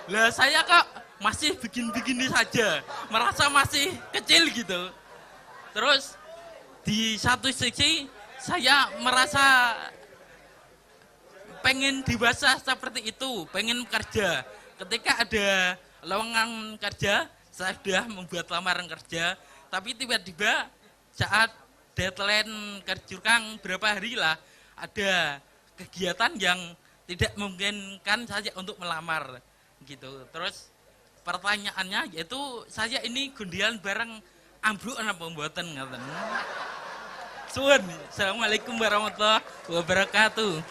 Speaker 9: Lah saya kok masih begini saja, merasa masih kecil gitu. Terus di satu sisi saya merasa pengen dewasa seperti itu, pengen kerja. Ketika ada lowongan kerja, saya sudah membuat lamaran kerja, tapi tiba-tiba saat deadline kerjurkang berapa hari lah, ada kegiatan yang tidak memungkinkan saya untuk melamar gitu. Terus pertanyaannya yaitu saya ini gundian bareng ambruk apa pembuatan ngaten. Suwun. Assalamualaikum warahmatullahi wabarakatuh.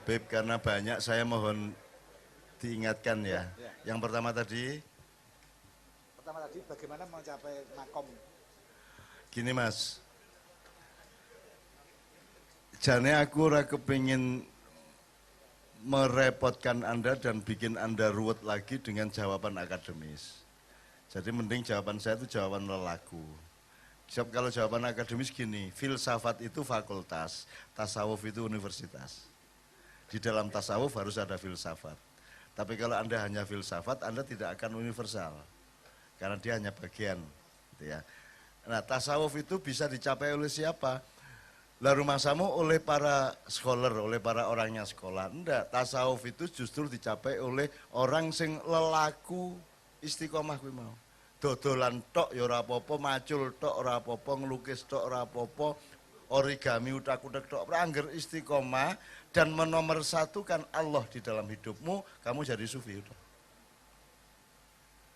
Speaker 1: Beb, karena banyak saya mohon diingatkan ya. Yang pertama tadi
Speaker 3: bagaimana mencapai makom?
Speaker 1: gini Mas. Jane aku ora kepingin merepotkan Anda dan bikin Anda ruwet lagi dengan jawaban akademis. Jadi mending jawaban saya itu jawaban lelaku. Sebab kalau jawaban akademis gini, filsafat itu fakultas, tasawuf itu universitas. Di dalam tasawuf harus ada filsafat. Tapi kalau Anda hanya filsafat, Anda tidak akan universal. Karena dia hanya bagian. Gitu ya. Nah, tasawuf itu bisa dicapai oleh siapa? Lah rumah samu oleh para scholar, oleh para orangnya sekolah. Enggak, tasawuf itu justru dicapai oleh orang sing lelaku istiqomah kuwi mau. Dodolan tok ya ora apa-apa, macul tok ora apa-apa, ngelukis tok ora apa-apa, origami utak-utak tok ora, angger istiqomah dan menomorsatukan Allah di dalam hidupmu, kamu jadi sufi udah.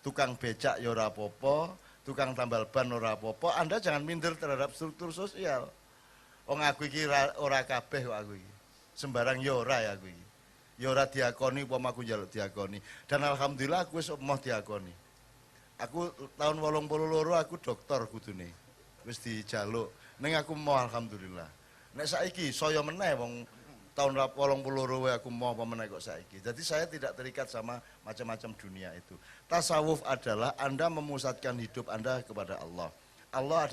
Speaker 1: Tukang becak ya ora apa-apa, tukang tambal ban ora apa-apa, Anda jangan minder terhadap struktur sosial. Wong aku iki ora kabeh kok aku iki. Sembarang ya ora ya aku iki. Ya ora diakoni upama aku njaluk diakoni. Dan alhamdulillah aku wis emoh diakoni. Aku tahun 82 aku dokter kudune. Wis dijaluk. Ning aku emoh alhamdulillah. Nek saiki saya meneh wong tahun 82 aku mau apa meneh kok saiki. Jadi saya tidak terikat sama macam-macam dunia itu. Tasawuf adalah Anda memusatkan hidup Anda kepada Allah. Allah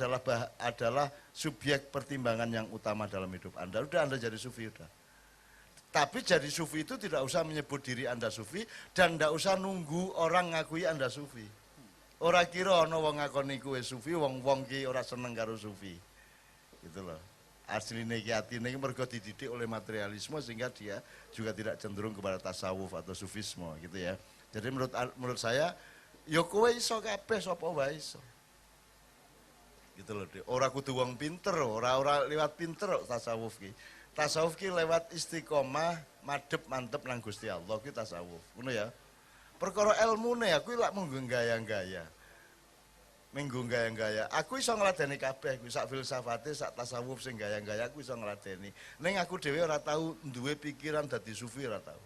Speaker 1: adalah subjek pertimbangan yang utama dalam hidup Anda. Udah Anda jadi sufi udah. Tapi jadi sufi itu tidak usah menyebut diri Anda sufi dan tidak usah nunggu orang ngakui Anda sufi. Ora kira ana wong ngakoni kuwe sufi, wong-wong ki ora seneng karo sufi. Gitu loh. Asline ki atine iki mergo dididik oleh materialisme sehingga dia juga tidak cenderung kepada tasawuf atau sufisme gitu ya. Jadi menurut saya ya kowe iso kabeh sapa wae iso. Gitu loh, ora kudu wong pinter, ora lewat pinter tasawuf ki. Tasawuf ki lewat istiqomah, madhep mantep nang Gusti Allah ki tasawuf. Ngono ya. Perkara ilmune aku lak mung gaya-gaya. Minggu gaya-gaya. Aku iso ngladeni kabeh, ku sak filsafate, sak tasawuf sing gaya-gaya aku iso ngladeni. Ning aku dhewe ora tau duwe pikiran dadi sufi ora tau.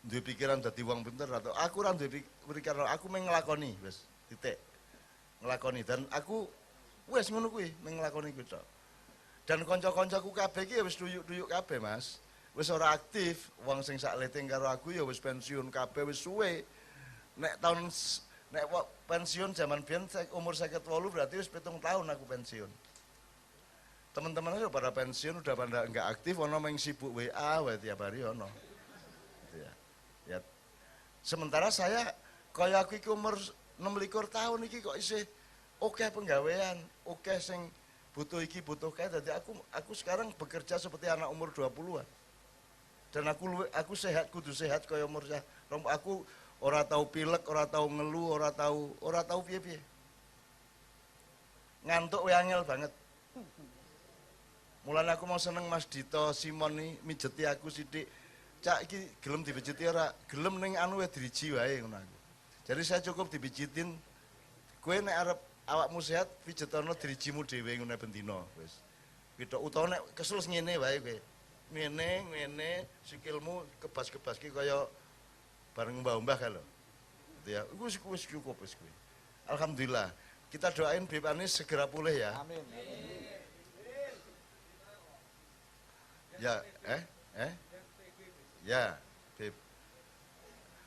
Speaker 1: Duwe pikiran dadi wong pinter ora tau. Aku ora duwe pikiran, aku mung nglakoni wis, titik. Nglakoni dan aku wes ngono kuwi ning nglakoni kuwi tok. Dan kanca-kancaku kabeh iki ya wis duyuk-duyuk kabeh, Mas. Wis ora aktif, wong sing sak leting karo aku ya wis pensiun kabeh wis suwe. Nek pensiun zaman biyen umur 58 berarti wis 7 tahun aku pensiun. Teman-teman udah pada pensiun, udah pada enggak aktif, ono meng sibuk WA wae tiap hari ono. Gitu ya. Ya. Sementara saya kaya aku iki umur 26 tahun iki kok isih oke penggawean, oke sing butuh iki butuh kae. Jadi aku sekarang bekerja seperti anak umur 20-an. Dan aku sehat, kudu sehat kaya umur saya. Aku ora tahu pilek, ora tahu ngeluh, ora tahu piye-piye. Ngantuk wae angel banget. Mulane aku mau seneng Mas Dito Simon nih mijeti aku sithik. Cak iki gelem dipijeti ora? Gelem ning anu wae driji wae ngono aku. Jadi saya cukup dipijitin. Kowe nek arep awakmu sehat pijetono drijimu dhewe ngono bendina wis. Pitok utawa nek kesel ngene wae kowe. Ngene sikilmu kebas-kebaski kaya bareng mbah-mbah kan lho. Gitu ya. Wis cukup wis kuwi. Alhamdulillah. Kita doain Bib Anis segera pulih ya.
Speaker 3: Amin.
Speaker 1: Ya, Ya, Bib.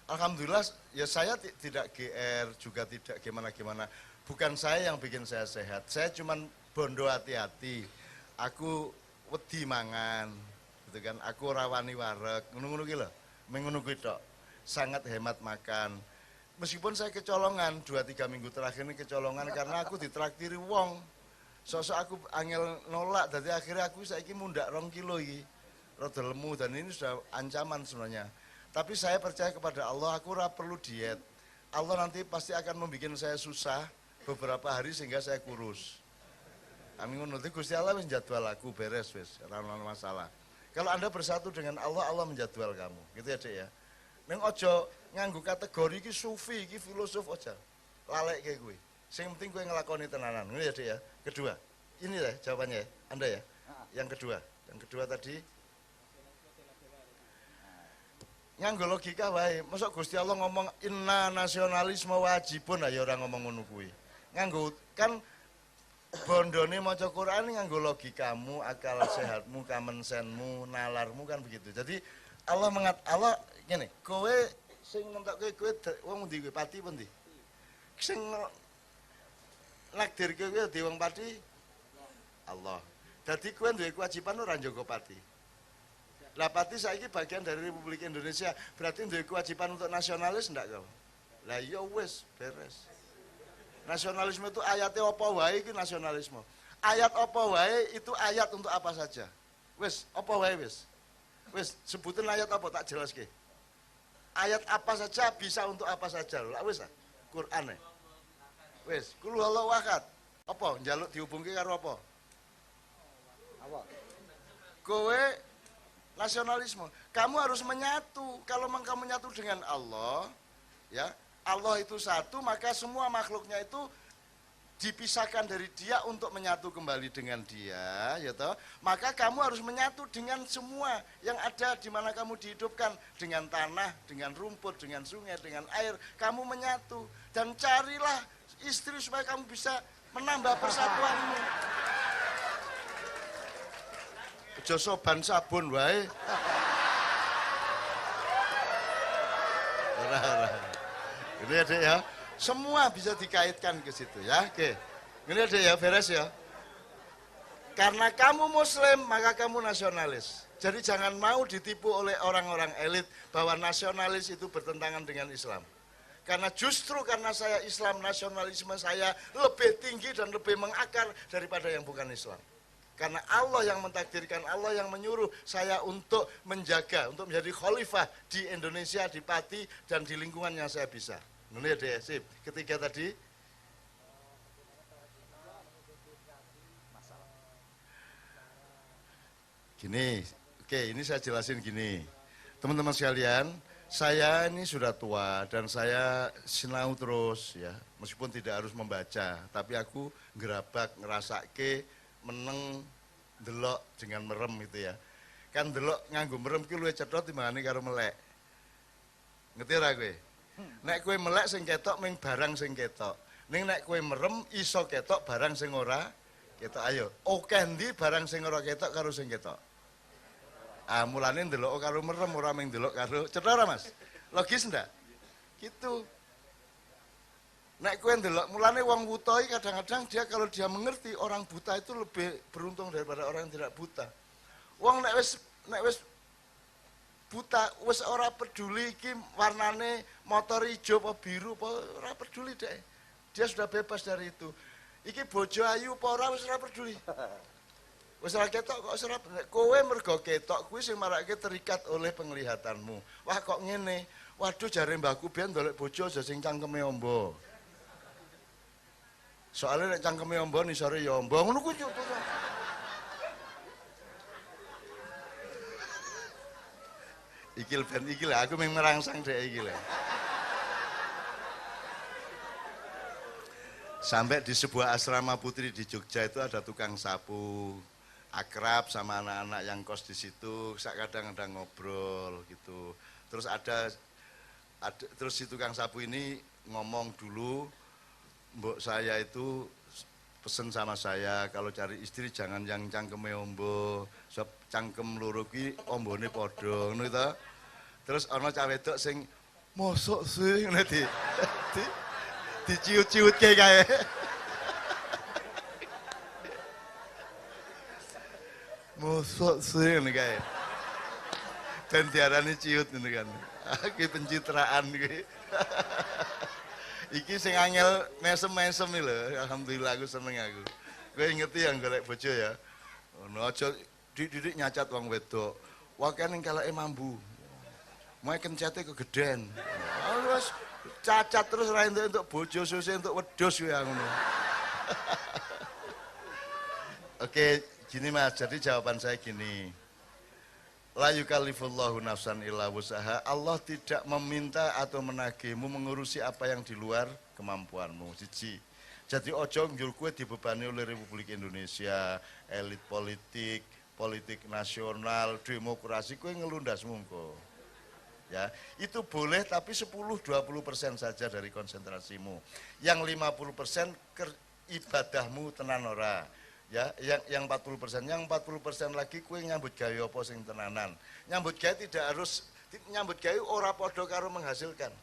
Speaker 1: Alhamdulillah ya saya tidak GR juga tidak gimana-gimana. Bukan saya yang bikin saya sehat. Saya cuman bondo hati-hati. Aku wedi mangan, gitu kan. Aku rawani wareg, ngono-ngono ki lho. Mengono kuwi tok. Sangat hemat makan. Meskipun saya kecolongan 2-3 minggu terakhir ini kecolongan karena aku ditraktir wong. Sosok aku angel nolak, dadi akhirnya aku saiki mundak 2 kilo iki. Rada lemu dan ini sudah ancaman sebenarnya. Tapi saya percaya kepada Allah, aku ora perlu diet. Allah nanti pasti akan membuat saya susah beberapa hari sehingga saya kurus. Amin ngono Gusti Allah wis jadwal aku beres wis, ora ono masalah. Kalau Anda bersatu dengan Allah, Allah menjadwal kamu. Gitu ya, Dek ya. Ning aja nganggo kategori iki sufi, iki filosof aja. Lalek kayak gue. Sing penting gue ngelakoni tenanan. Ngono ya, Dek ya. Kedua. Ini ya jawabannya ya, Anda ya. Yang kedua tadi nganggo logika wae. Mosok Gusti Allah ngomong inna nasionalisme wajibun ayo ora ngomong ngono kuwi. Nganggo kan bondone maca Quran nganggo logikamu, akal sehatmu, common sense-mu, nalarmu kan begitu. Jadi Allah ngene, kowe sing nentokke kowe wong ndi kowe pati pundi? Sing nakdirke kowe di wong pati Allah. Dadi kowe duwe kewajiban ora njaga pati. Lah pati saiki bagian dari Republik Indonesia, berarti duwe kewajiban untuk nasionalis ndak kau? Lah iya wis beres. Nasionalisme itu ayatnya apa wae iki nasionalisme. Ayat apa wae itu ayat untuk apa saja. Wis, apa wae wis. Wis sebutin ayat apa tak jelaske. Ayat apa saja bisa untuk apa saja. Lah wis Quran e. Wis, kul huwallahu ahad. Apa njaluk dihubungke karo apa? Apa? Kowe nasionalisme. Kamu harus menyatu. Kalau kamu menyatu dengan Allah, ya Allah itu satu, maka semua makhluknya itu dipisahkan dari Dia untuk menyatu kembali dengan Dia, ya toh. Maka kamu harus menyatu dengan semua yang ada di mana kamu dihidupkan, dengan tanah, dengan rumput, dengan sungai, dengan air. Kamu menyatu dan carilah istri supaya kamu bisa menambah persatuanmu. Aja soban sabun wae. Ora. Ini ada ya. Semua bisa dikaitkan ke situ ya. Oke. Ini ada ya, beres ya. Karena kamu muslim, maka kamu nasionalis. Jadi jangan mau ditipu oleh orang-orang elit bahwa nasionalis itu bertentangan dengan Islam. Karena justru karena saya Islam, nasionalisme saya lebih tinggi dan lebih mengakar daripada yang bukan Islam. Karena Allah yang mentakdirkan, Allah yang menyuruh saya untuk menjaga, untuk menjadi khalifah di Indonesia, di Pati, dan di lingkungan yang saya bisa. Ini ya, sip. Ketiga tadi. Gini, oke ini saya jelasin gini. Teman-teman sekalian, saya ini sudah tua dan saya sinau terus ya. Meskipun tidak harus membaca, tapi aku gerabak, ngerasake, meneng delok dengan merem gitu ya. Kan delok nganggo merem ki luwih cetha timbangane karo melek. Ngerti ora kowe? Nek kowe melek sing ketok ming barang sing ketok. Ning nek kowe merem iso ketok barang sing ora ketok. Ayo, akeh ndi barang sing ora ketok karo sing ketok? Ah mulane ndelok karo merem ora ming ndelok karo cetha ora Mas? Logis ndak? Gitu. Nek kowe ndelok, mulane wong buta kadang-kadang dia kalau dia mengerti orang buta itu lebih beruntung daripada orang yang tidak buta. Wong nek wis buta wis ora peduli iki warnane motor ijo apa biru apa ora peduli dek. Dia sudah bebas dari itu. Iki bojo ayu apa ora wis ora peduli. Wis ora ketok kok ora kowe mergo ketok kuwi sing marake terikat oleh penglihatanmu. Wah kok ngene. Waduh jare mbahku biyen ndolek bojo aja sing cangkeme ombo. Soalnya nek cangkeme ombo nisore ya ombo ngono kuwi yo. Iki lah aku mung merangsang dhek iki lho. Sampai di sebuah asrama putri di Jogja itu ada tukang sapu, akrab sama anak-anak yang kos di situ, kadang-kadang ngobrol gitu. Terus terus si tukang sapu ini ngomong dulu, mbok saya itu pesen sama saya kalau cari istri jangan yang cangkeme ombo, sebab cangkem loro ki ombone padha ngono to. Terus ana cah wedok sing mosok sih ngene diciut-ciutke kae. Mosok sih ngene kae. Dan diarani ciut ngene kan. Iki pencitraan iki. Iki sing angel mesem-mesem lho. Alhamdulillah aku seneng aku. Kowe ngerti yang golek bojo ya. Ono aja didik nyacat wong wedok. Wae ning kalake mambu. Mae kencete kegeden. Terus cacat terus ra entuk bojo susah entuk wedhus kowe ngono. Oke, gini Mas, jadi jawaban saya gini. La yukallifullahu nafsan illa wusaha. Allah tidak meminta atau menagihmu mengurusi apa yang di luar kemampuanmu. Siji. Jadi ojo njur kowe dibebani oleh Republik Indonesia, elit politik, politik nasional, demokrasi, kowe ngelundasmu engko. Ya, itu boleh tapi 10-20% saja dari konsentrasimu. Yang 50% ibadahmu tenan ora. Ya, yang 40%, yang 40% lagi kue nyambut gawe apa sing tenanan. Nyambut gawe tidak harus nyambut gawe ora padha karo menghasilkan.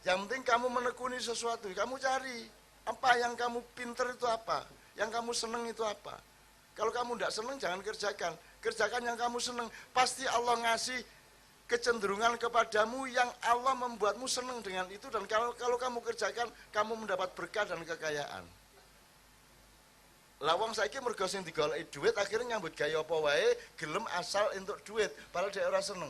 Speaker 1: Yang penting kamu menekuni sesuatu, kamu cari apa yang kamu pinter itu apa, yang kamu seneng itu apa. Kalau kamu tidak seneng jangan kerjakan, kerjakan yang kamu seneng. Pasti Allah ngasih kecenderungan kepadamu yang Allah membuatmu seneng dengan itu, dan kalau kamu kerjakan kamu mendapat berkah dan kekayaan. Lawang saiki mergo sing digoleki duit akhirnya nyambut gawe apa wae gelem asal entuk duit padahal dia ora seneng.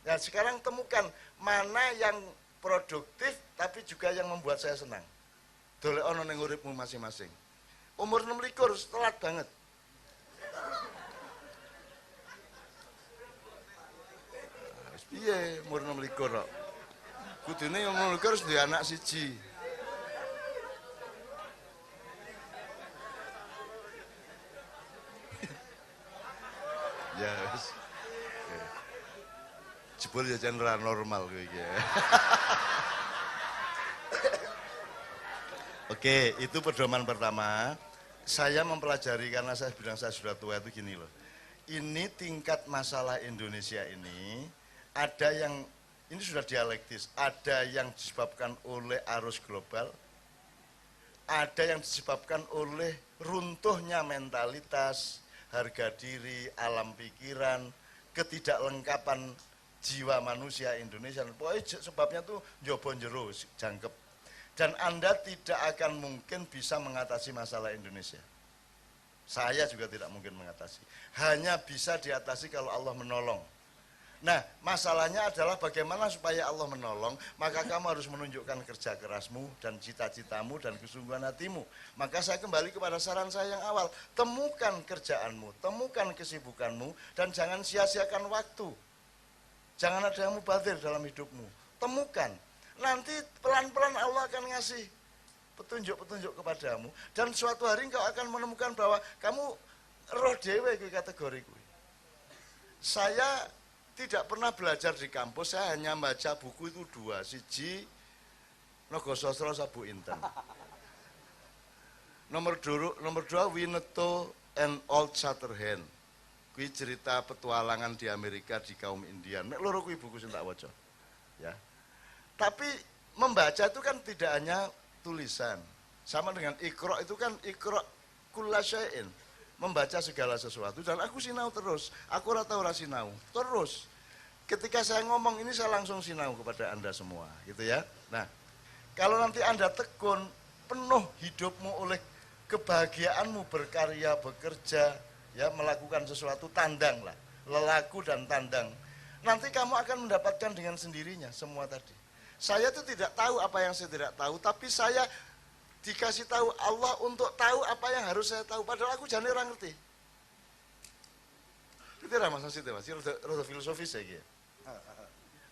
Speaker 1: Nah, sekarang temukan mana yang produktif tapi juga yang membuat saya senang. Dolek ana ning uripmu masing-masing. Umur 26 telat banget. Wis piye umur 26 kok. Kudune umur 26 harus duwe anak siji. Ya wis. Jebul ya jan ora normal kowe iki. Oke, itu pedoman pertama. Saya mempelajari karena saya bilang saya sudah tua itu gini loh. Ini tingkat masalah Indonesia ini ada yang ini sudah dialektis, ada yang disebabkan oleh arus global, ada yang disebabkan oleh runtuhnya mentalitas, harga diri, alam pikiran, ketidaklengkapan jiwa manusia Indonesia. Pokoknya sebabnya tuh njobo njero jangkep. Dan Anda tidak akan mungkin bisa mengatasi masalah Indonesia. Saya juga tidak mungkin mengatasi. Hanya bisa diatasi kalau Allah menolong. Nah, masalahnya adalah bagaimana supaya Allah menolong, maka kamu harus menunjukkan kerja kerasmu dan cita-citamu dan kesungguhan hatimu. Maka saya kembali kepada saran saya yang awal, temukan kerjaanmu, temukan kesibukanmu, dan jangan sia-siakan waktu. Jangan ada yang mubazir dalam hidupmu. Temukan, nanti pelan-pelan Allah akan ngasih petunjuk-petunjuk kepadamu, dan suatu hari engkau akan menemukan bahwa kamu roh dewe kategoriku. Saya tidak pernah belajar di kampus, saya hanya baca buku itu dua, siji Nogososro Sabu Inten. Nomor dua Winnetou and Old Shatterhand. Kui cerita petualangan di Amerika di kaum Indian. Nek loro kui buku sing tak waca. Ya. Tapi membaca itu kan tidak hanya tulisan. Sama dengan Iqra itu kan Iqra kullasyai'in. Membaca segala sesuatu, dan aku sinau terus. Aku ora tau ora sinau. Terus. Ketika saya ngomong ini saya langsung sinau kepada Anda semua, gitu ya. Nah, kalau nanti Anda tekun penuh hidupmu oleh kebahagiaanmu berkarya, bekerja, ya melakukan sesuatu, tandang lah, lelaku dan tandang. Nanti kamu akan mendapatkan dengan sendirinya semua tadi. Saya tuh tidak tahu apa yang saya tidak tahu, tapi saya dikasih tahu Allah untuk tahu apa yang harus saya tahu. Padahal aku jane ora ngerti. Itu lah Mas Asit, Mas. Rada filosofis ya.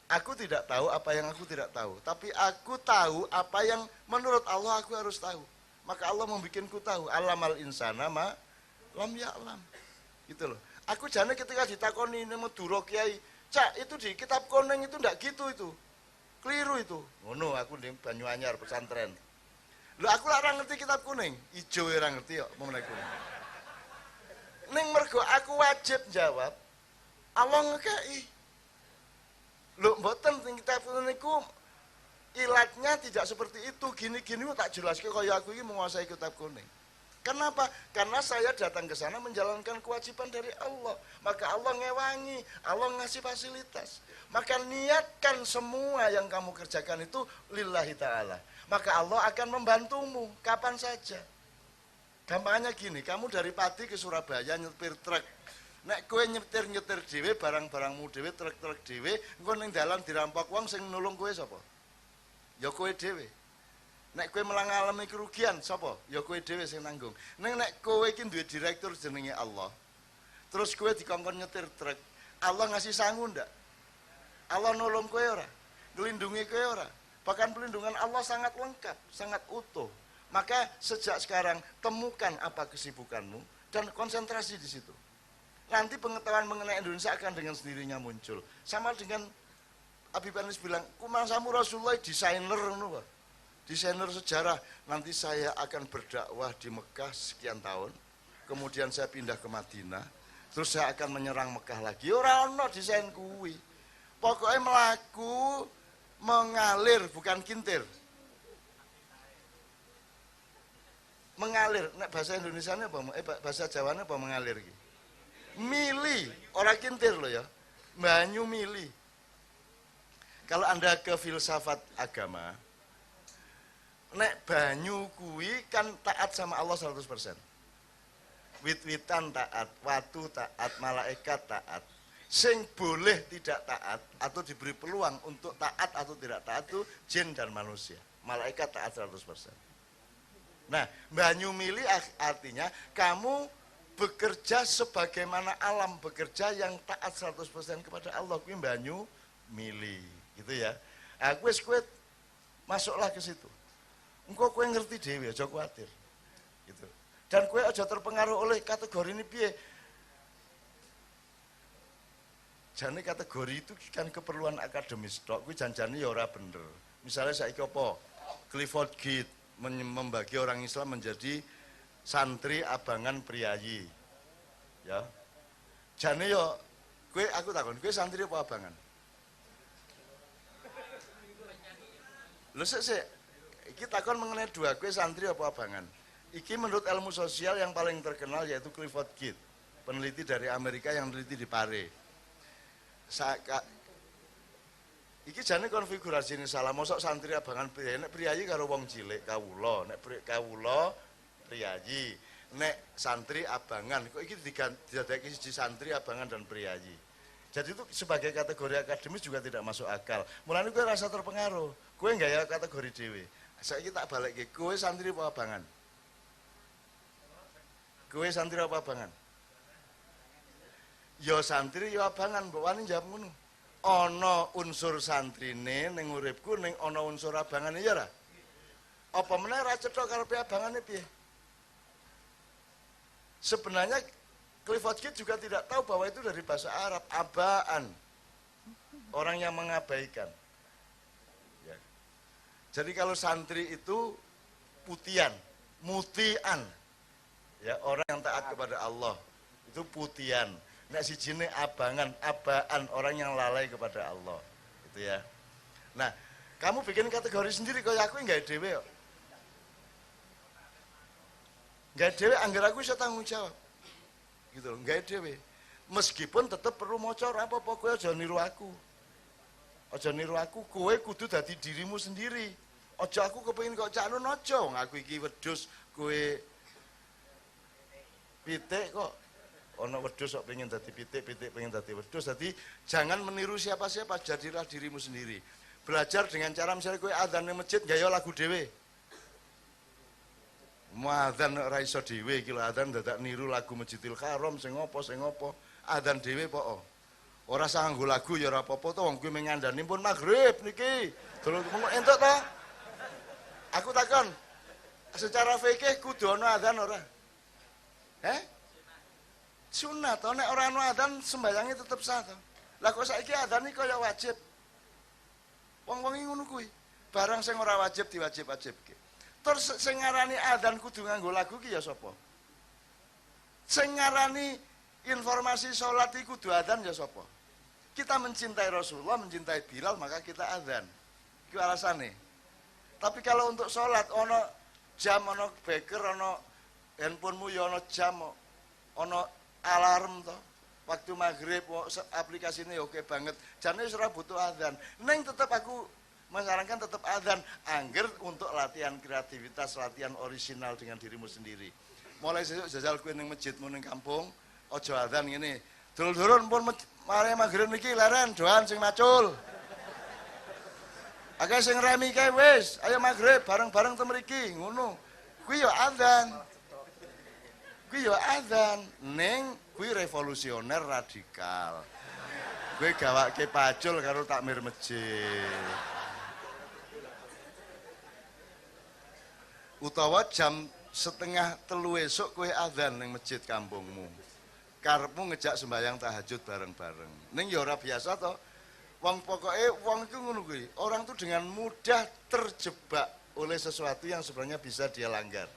Speaker 1: Aku tidak tahu apa yang aku tidak tahu, tapi aku tahu apa yang menurut Allah aku harus tahu. Maka Allah membikinku tahu. Alamal insana ma lam ya'lam. Gitu loh. Aku jane ketika ditakoni Madura Kiai, "Cak, itu di kitab kuning itu ndak gitu itu. Keliru itu." Ngono aku di Banyuanyar pesantren. Lho aku ora ngerti kitab kuning, ijo ora ngerti kok mengenai kuning. Ning mergo aku wajib jawab, Allah ngekei. Lho mboten ning kitab kuning niku ilatnya tidak seperti itu, gini-gini tak jelaske kaya aku iki menguasai kitab kuning. Kenapa? Karena saya datang ke sana menjalankan kewajiban dari Allah. Maka Allah ngewangi, Allah ngasih fasilitas. Maka niatkan semua yang kamu kerjakan itu lillahi ta'ala. Maka Allah akan membantumu kapan saja. Gampangnya gini, kamu dari Pati ke Surabaya nyetir truk. Nek kowe nyetir dhewe barang-barangmu dhewe, truk-truk dhewe, engko ning dalan dirampok wong sing nulung kowe sapa? Ya kowe dhewe. Nek kowe mengalami kerugian sapa? Ya kowe dhewe sing nanggung. Nek kowe iki duwe direktur jenenge Allah. Terus kowe dikongkon nyetir truk. Allah ngasih sangu ndak? Allah nolong kowe ora? Nglindungi kowe ora? Bahkan pelindungan Allah sangat lengkap, sangat utuh. Maka sejak sekarang temukan apa kesibukanmu dan konsentrasi di situ. Nanti pengetahuan mengenai Indonesia akan dengan sendirinya muncul. Sama dengan Habib Anis bilang, kumasamu Rasulullah desainer, desainer sejarah. Nanti saya akan berdakwah di Mekah sekian tahun, kemudian saya pindah ke Madinah, terus saya akan menyerang Mekah lagi. Ora ono desain kuwi. Pokoknya melaku mengalir bukan kintir. Mengalir, nek bahasa Indonesianya apa? Bahasa Jawanya apa mengalir iki? Mili, orang kintir loh ya. Banyu mili. Kalau Anda ke filsafat agama, nek banyu kuwi kan taat sama Allah 100%. Wit-witan taat, watu taat, malaikat taat. Sing boleh tidak taat atau diberi peluang untuk taat atau tidak taat itu jin dan manusia. Malaikat taat 100%. Nah, banyu mili artinya kamu bekerja sebagaimana alam bekerja yang taat 100% kepada Allah. Kuwi banyu mili, gitu ya. Aku wis kowe masuklah ke situ. Engko kowe ngerti dhewe, aja kuwatir. Gitu. Dan kowe aja terpengaruh oleh kategori ini piye. Jane kategori itu kan keperluan akademis tok, kuwi janjane ya ora bener. Misalnya saiki apa? Clifford Gate membagi orang Islam menjadi santri abangan priayi. Ya. Jane yo kowe aku takon, kowe santri apa abangan? Lho sik iki takon mengenai dua, kowe santri apa abangan? Iki menurut ilmu sosial yang paling terkenal yaitu Clifford Gate, peneliti dari Amerika yang meneliti di Pare. Iki jane konfigurasi ini salah, mosok santri abangan priyayi, nek priyayi karo wong cilik kawula, nek kawula priyayi, nek santri abangan, kok iki didadekake siji santri abangan dan priyayi. Jadi itu sebagai kategori akademis juga tidak masuk akal. Mulane kowe rasa terpengaruh, kowe nggak kategori dhewe. Saiki tak balikke, kowe santri apa abangan? Kowe santri apa abangan? Ya santri ya abangan, mbok wani jawab ngono. Ana unsur santrine ning uripku ning ana unsur abangane ya ora? Apa meneh ra cetha karepe abangane piye? Sebenarnya Clifford Gate juga tidak tahu bahwa itu dari bahasa Arab, abaan. Orang yang mengabaikan. Ya. Jadi kalau santri itu putian, mutian. Ya, orang yang taat kepada Allah itu putian. Nek sijine abangan, abaan, orang yang lalai kepada Allah. Gitu ya. Nah, kamu bikin kategori sendiri kaya aku enggak dhewe kok. Enggak dhewe anggar aku iso tanggung jawab. Gitu loh, enggak dhewe. Meskipun tetap perlu maca ora apa-apa, kowe aja niru aku. Aja niru aku, kowe kudu dadi dirimu sendiri. Aja aku kepengin kok cak nun aja, wong aku iki wedhus, kowe pitik kok. Ono wedhus kok pengen dadi pitik, pitik pengen dadi wedhus. Jadi jangan meniru siapa-siapa, jadilah dirimu sendiri. Belajar dengan cara misalnya kowe adzan ning masjid gaya lagu dhewe. Adzan ora iso dhewe iki lho, adzan dadak niru lagu Masjidil Haram sing apa. Adzan dhewe pokok. Ora usah nganggo lagu ya ora apa-apa to, wong kuwi mengandani pun maghrib niki. Delok entuk to? Aku takon. Secara fikih kudu ana adzan ora? Sunat, nek ora ana adzan sembayange tetep sah to. Lah kok saiki adzan iki kaya wajib. Wong-wong iki ngono kuwi. Barang sing ora wajib diwajib-wajibke. Terus sing ngarani adzan kudu nganggo lagu ki ya sapa? Sing ngarani informasi salat iki kudu adzan ya sapa? Kita mencintai Rasulullah, mencintai Bilal, maka kita adzan. Iku alasane. Tapi kalau untuk salat ana jam, ana beker, ana handphonemu ya ana jam, ana alarm toh, waktu maghrib aplikasinya oke banget, jane ora butuh adzan. Neng tetap aku menyarankan tetap adzan, angger untuk latihan kreativitas, latihan orisinal dengan dirimu sendiri. mulai sesuk jajal kowe ning masjidmu ning kampung, aja adzan ngene. Dulur-dulur pun mari magrib niki leren doan sing macul. Akeh sing remi kae wis, ayo magrib bareng-bareng te mriki, ngono. Kuwi ya adzan. Kuwi ya adzan, ning kuwi revolusioner radikal. Kuwi gawake pacul karo takmir masjid. Utawa jam 2:30 esuk kowe adzan ning masjid kampungmu. Karepmu ngejak sembahyang tahajud bareng-bareng. Ning ya ora biasa to. Wong pokoke wong itu ngono kuwi. Orang tuh dengan mudah terjebak oleh sesuatu yang sebenarnya bisa dia langgar.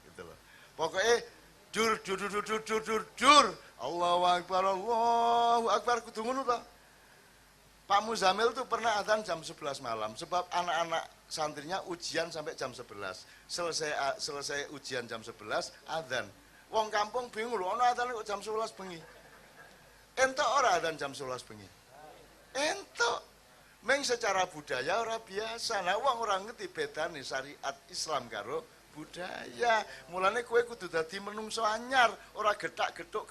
Speaker 1: Gitu loh. Pokoke dur. Allahu Akbar kudu ngono to. Pak Muzamil tuh pernah adzan jam 11 malam sebab anak-anak santrinya ujian sampai jam 11. Selesai ujian jam 11 adzan. Wong kampung bingung lho, ana adzan kok jam 11 bengi. Entuk ora adzan jam 11 bengi? Entuk. Meng secara budaya ora biasa. Nah wong ora ngerti bedane syariat Islam karo budaya. Mulane kowe kudu dadi menungso anyar, ora getak-getuk.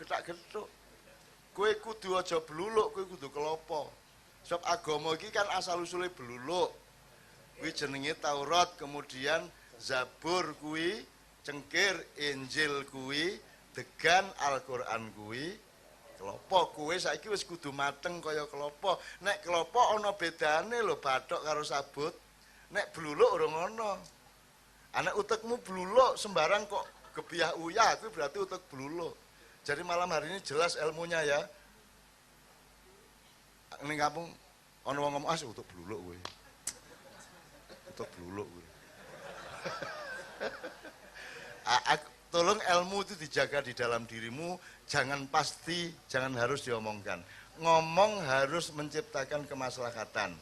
Speaker 1: Kowe kudu aja bluluk, kowe kudu kelopo. Sebab agama iki kan asal usule bluluk. Kuwi jenenge Taurat, kemudian Zabur kuwi, cengkir, Injil kuwi, degan Al-Qur'an kuwi, kelopo. Kowe saiki wis kudu mateng kaya kelopo. Nek kelopo ana bedane lho bathok karo sabut. Nek bluluk ora ngono. Anak utekmu bluluk sembarang kok gebiah uyah, kuwi berarti utek bluluk. Jadi malam hari ini jelas ilmunya ya. Ning kampung ana wong ngomong utek bluluk kowe. Utek bluluk kowe. Tolong ilmu itu dijaga di dalam dirimu, jangan pasti, jangan harus diomongkan. Ngomong harus menciptakan kemaslahatan.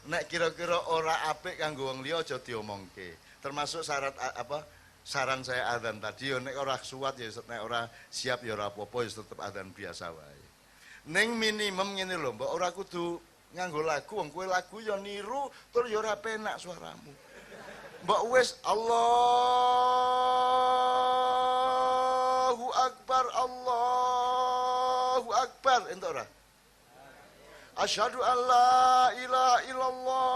Speaker 1: Nek kira-kira ora apik kanggo wong liya aja diomongke. Termasuk syarat saran saya adzan tadi, nek ora suwat ya nek ora siap ya ora apa-apa ya tetep adzan biasa wae. Ning minimum ngene lho, mbok ora kudu nganggo lagu, wong kowe lagu ya niru tur ya ora penak suaramu. Mbok wis Allahu Akbar entuk ora? Asyhadu an la ilaha illallah.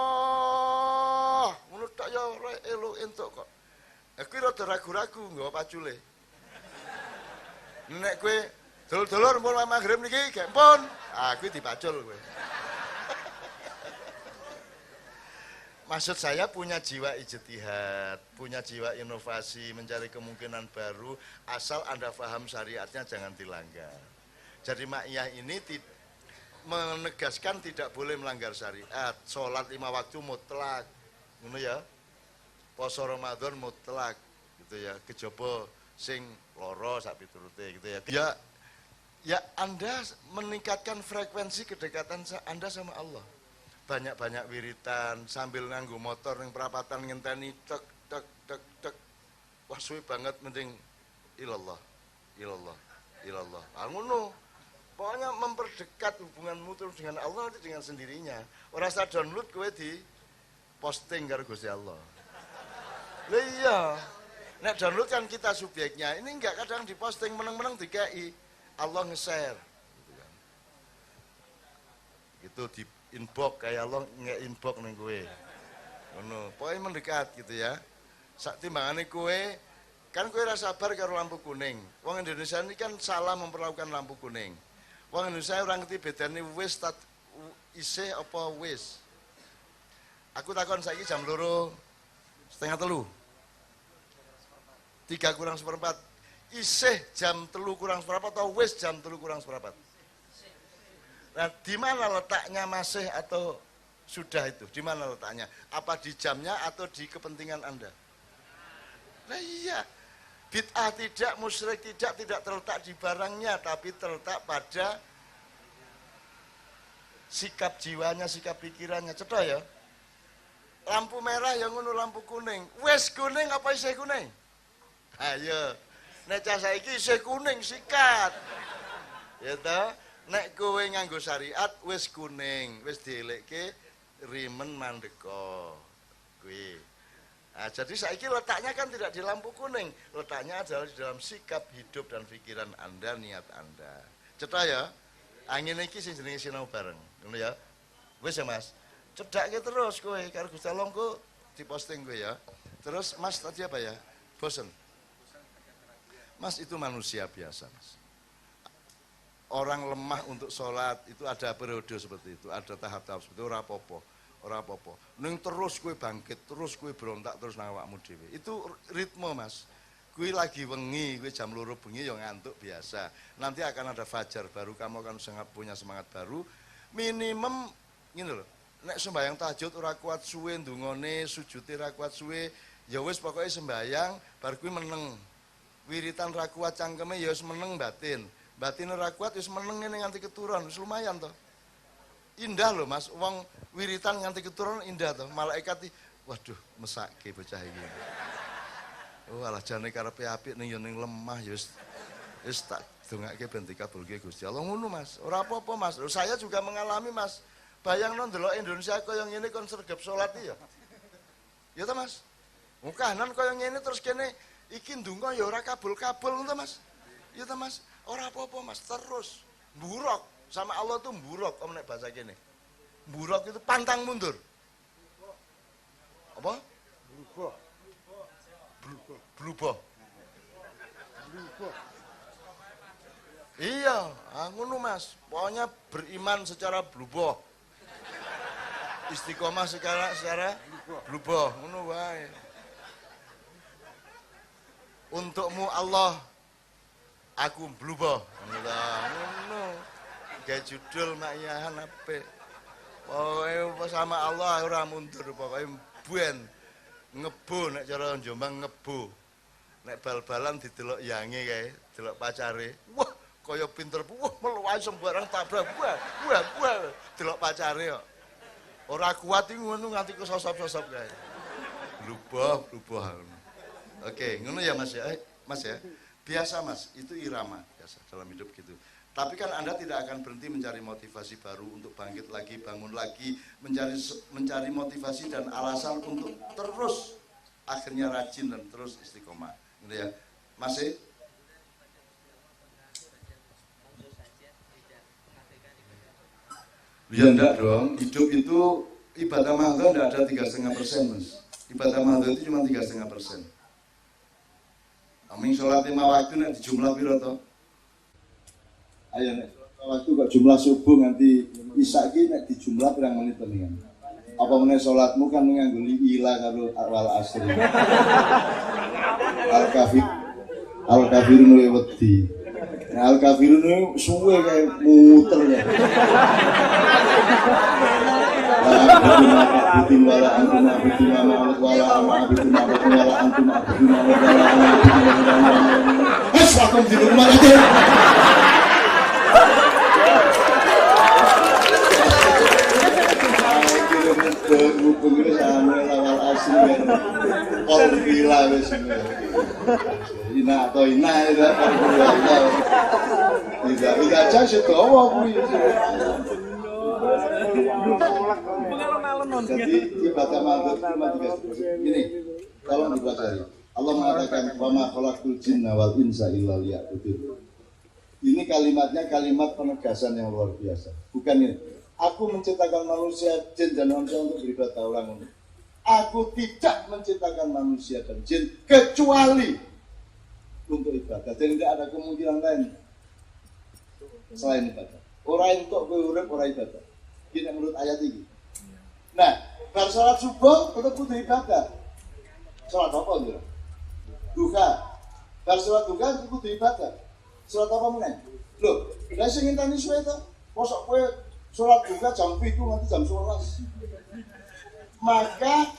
Speaker 1: Ngono tak ya ora elok entuk kok. Kuwi rada ragu-ragu nggawa pacule. Nek kowe dulur-dulur pun magrib niki gek pun, kuwi dipacul kowe. Maksud saya punya jiwa ijtihad, punya jiwa inovasi, mencari kemungkinan baru, asal Anda paham syariatnya jangan dilanggar. Jadi makyah ini menegaskan tidak boleh melanggar syariat. Sholat 5 waktu mutlak, ngono ya. Poso Ramadan mutlak, gitu ya. Kejaba sing loro sak piturute, gitu ya. Ya Anda meningkatkan frekuensi kedekatan Anda sama Allah. Banyak-banyak wiritan sambil nganggo motor ning perapatan ngenteni tek. Wah suwe banget mending ilallah. Ngono. Pokoknya memperdekat hubunganmu terus dengan Allah nanti dengan sendirinya. Ora usah download kowe di posting karo Gusti Allah. Lah iya. Nek download kan kita subjeknya. Ini enggak kadang diposting meneng-meneng dikai. Allah nge-share gitu kan. Gitu di inbox kayak Allah nge-inbox ning kowe. Ngono, pokoke mendekat gitu ya. Sak timbangane kowe kan kowe ora sabar karo lampu kuning. Wong Indonesia ini kan salah memperlakukan lampu kuning. Wong Indonesia orang ngerti bedane wis isih apa wis. Aku takon saiki jam 2:30. 3 kurang seperempat. Isih jam 3 kurang seperempat atau wis jam 3 kurang seperempat? Nah, di mana letaknya masih atau sudah itu? Di mana letaknya? Apa di jamnya atau di kepentingan Anda? Nah iya. Bid'ah tidak, musyrik tidak terletak di barangnya, tapi terletak pada sikap jiwanya, sikap pikirannya. Cetha ya? Lampu merah yang ngono lampu kuning. Wes kuning apa isih kuning? Ayo. Nek cah saiki isih kuning sikat. Ya toh? Nek kowe nganggo syariat wis kuning, wis dielekke rimen mandeka. Kuwi. Nah, jadi saiki letaknya kan tidak di lampu kuning, letaknya adalah di dalam sikap hidup dan pikiran Anda, niat Anda. Cetha ya, angin iki sing jenenge sinau bareng, ngono ya. Wis ya Mas, cedhake terus kowe karo Gusti Allah engko diposting kowe ya. Terus Mas tadi apa ya? Bosen. Mas itu manusia biasa Mas. Orang lemah untuk sholat itu ada periode seperti itu, ada tahap-tahap seperti itu, ora apa-apa. Ning terus kue bangkit, terus kue berontak terus nang awakmu dhewe. Itu ritme Mas. Kue lagi wengi, kue jam 2 bengi yang ngantuk biasa. Nanti akan ada fajar baru, kamu akan punya semangat baru. Minimum ngene lho. Nek sembahyang tahajud ora kuat suwe ndungone, sujute ora kuat suwe, ya wis pokoke sembahyang bar kuwi meneng. Wiritan ra kuat cangkeme ya wis meneng batin. Batin ora kuat wis meneng ngene nganti keturun, wis lumayan to. Indah loh Mas, wong wiritan nganti keturun indah to. Malaikat waduh mesake bocah iki. Oh alah jane karepe apik ning yo ning lemah ya wis tak dongake ben dikabulke Gusti Allah ngono Mas. Ora apa-apa Mas. Loh, saya juga mengalami Mas. Bayangno ndelok Indonesia kaya ngene kon sregep salat ya. Ya ta Mas? Mukahanan kaya ngene terus kene iki ndonga ya ora kabul-kabul ngono Mas. Ya ta Mas? Ora apa-apa Mas, terus mburok sama Allah tuh mburok om nek bahasa kene. Mburok itu pantang mundur. Apa? Berubah. Iya, ngono Mas. Pokoknya beriman secara berubah. Istiqomah secara berubah, ngono wae. Untukmu Allah, aku berubah. Ngono. Kayak judul makyahan apik. Pokoke sama Allah ora mundur, pokoke buen ngebo nek cara Jombang ngebo. Nek bal-balan didelok yange kae, delok pacare. Wah, kaya pinter. Wah, meluwahi sembarang tabrak. Wah. Delok pacare kok. Ora kuat iki ngono nganti kesosop-sosop kae. Berubah. Oke, ngono ya Mas ya. Mas ya. Biasa Mas, itu irama biasa dalam hidup gitu. Tapi kan Anda tidak akan berhenti mencari motivasi baru untuk bangkit lagi, bangun lagi, mencari motivasi dan alasan untuk terus akhirnya rajin dan terus istiqomah. Gitu ya. Masih? Ya enggak dong, hidup itu ibadah mahdoh enggak ada 3,5% Mas. Ibadah mahdoh itu cuma 3,5%. Amin sholat 5 waktu nek dijumlah piro to? Ayo nek waktu kok jumlah subuh nganti isya iki nek dijumlah pirang menit tenan. Apa meneh salatmu kan nganggo ila karo awal asri. Al-kafirun wedi. Nah, al-kafirun suwe kayak muter ya. Abitin wala antum abitin wala abitin wala antum abitin wala aswakum di rumah aja. Pengiris anu awal asli all bila wis ina atau ina itu tidak aja sedawa kuwi. Jadi ibadah maghrib cuma 3%. Gini, tolong dipelajari. Allah mengatakan wa ma khalaqtul jinna wal insa illa liya'budun. Ini kalimatnya kalimat penegasan yang luar biasa. Bukan ini. Aku menciptakan manusia, jin dan manusia untuk beribadah orang. Aku tidak menciptakan manusia dan jin kecuali untuk ibadah. Dan tidak ada kemungkinan lain selain ibadah. Orang untuk urip orang ibadah. Ini menurut ayat ini. Nah, bar salat subuh tetap butuh ibadah. Salat apa gitu? Duha. Bar salat duha tetap butuh ibadah. Salat apa meneh? Loh, lha sing ngenteni suwe to? Mosok kowe salat duha jam 7 nanti jam 11. Maka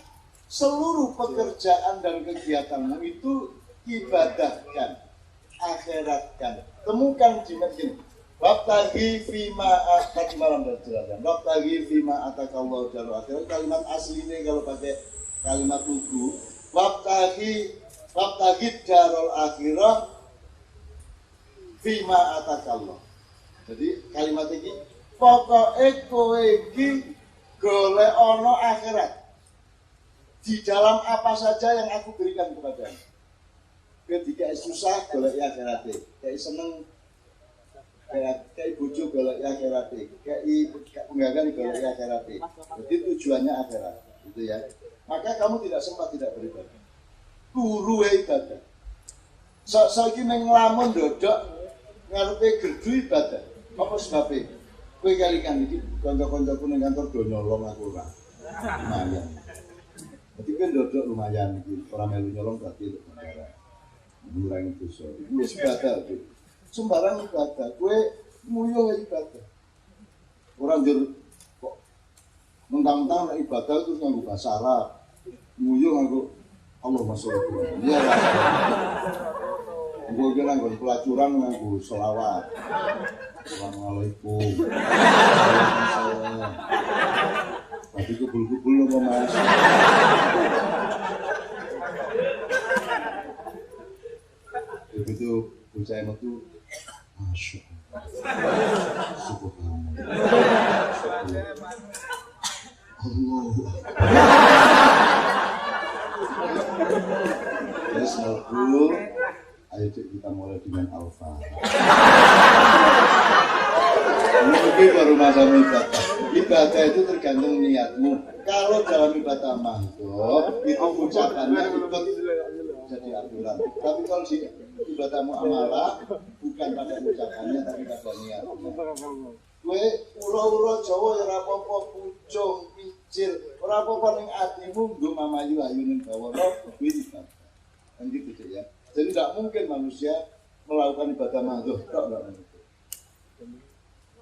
Speaker 1: seluruh pekerjaan dan kegiatanmu itu ibadahkan, akhiratkan. Temukan jimat ini. Wabtaghi fima tadi malam berjelaskan. Wabtaghi fima atakallahu darul akhirah. Kalimat aslinya kalau pakai kalimat lugu. Wabtaghi darul akhirah fima atakallahu. Jadi kalimat ini pokoknya kowe iki golek ana akhirat. Di dalam apa saja yang aku berikan kepadamu. Ketika susah golek akhirate, kayak seneng kayak bojo golek akhirate, kayak penggagan golek akhirate. Jadi tujuannya akhirat, gitu ya. Maka kamu tidak sempat tidak beribadah. Turu ibadah. Saiki ning nglamun ndodok ngarepe gerdu ibadah. Apa sebabnya? Kowe kalikan iki kanca-kancaku ning kantor do nyolong aku ora. Lumayan. Tapi kan ndodok lumayan iki, ora melu nyolong berarti negara. Ngurangi dosa. Wis ibadah iki. Sembarang ibadah, kowe nguyuh ibadah. Ora njur kok mentang-mentang ibadah terus nganggo bahasa Arab. Nguyuh nganggo Allahumma sholli alaihi. Iya lah. Gue kira nganggo pelacuran nganggo selawat. Assalamualaikum. Tapi kubul-kubul apa Mas? Begitu bocah emang tuh Masya Allah. Subhanallah. Allah. Terus ngobrol. Ayo kita mulai dengan Alfa. Mungkin baru masa ibadah. Ibadah itu tergantung niatmu. Kalau dalam ibadah mahdoh, itu ucapannya ikut jadi aturan. Tapi kalau di ibadah muamalah, bukan pada ucapannya, tapi pada niatnya. Kue ura-ura Jawa ya rapopo, pucung, picil, rapopo ning atimu, nggo mamayu ayu ning bawana, kuwi ibadah. Kan gitu ya. Jadi tidak mungkin manusia melakukan ibadah mahdoh, tidak mungkin.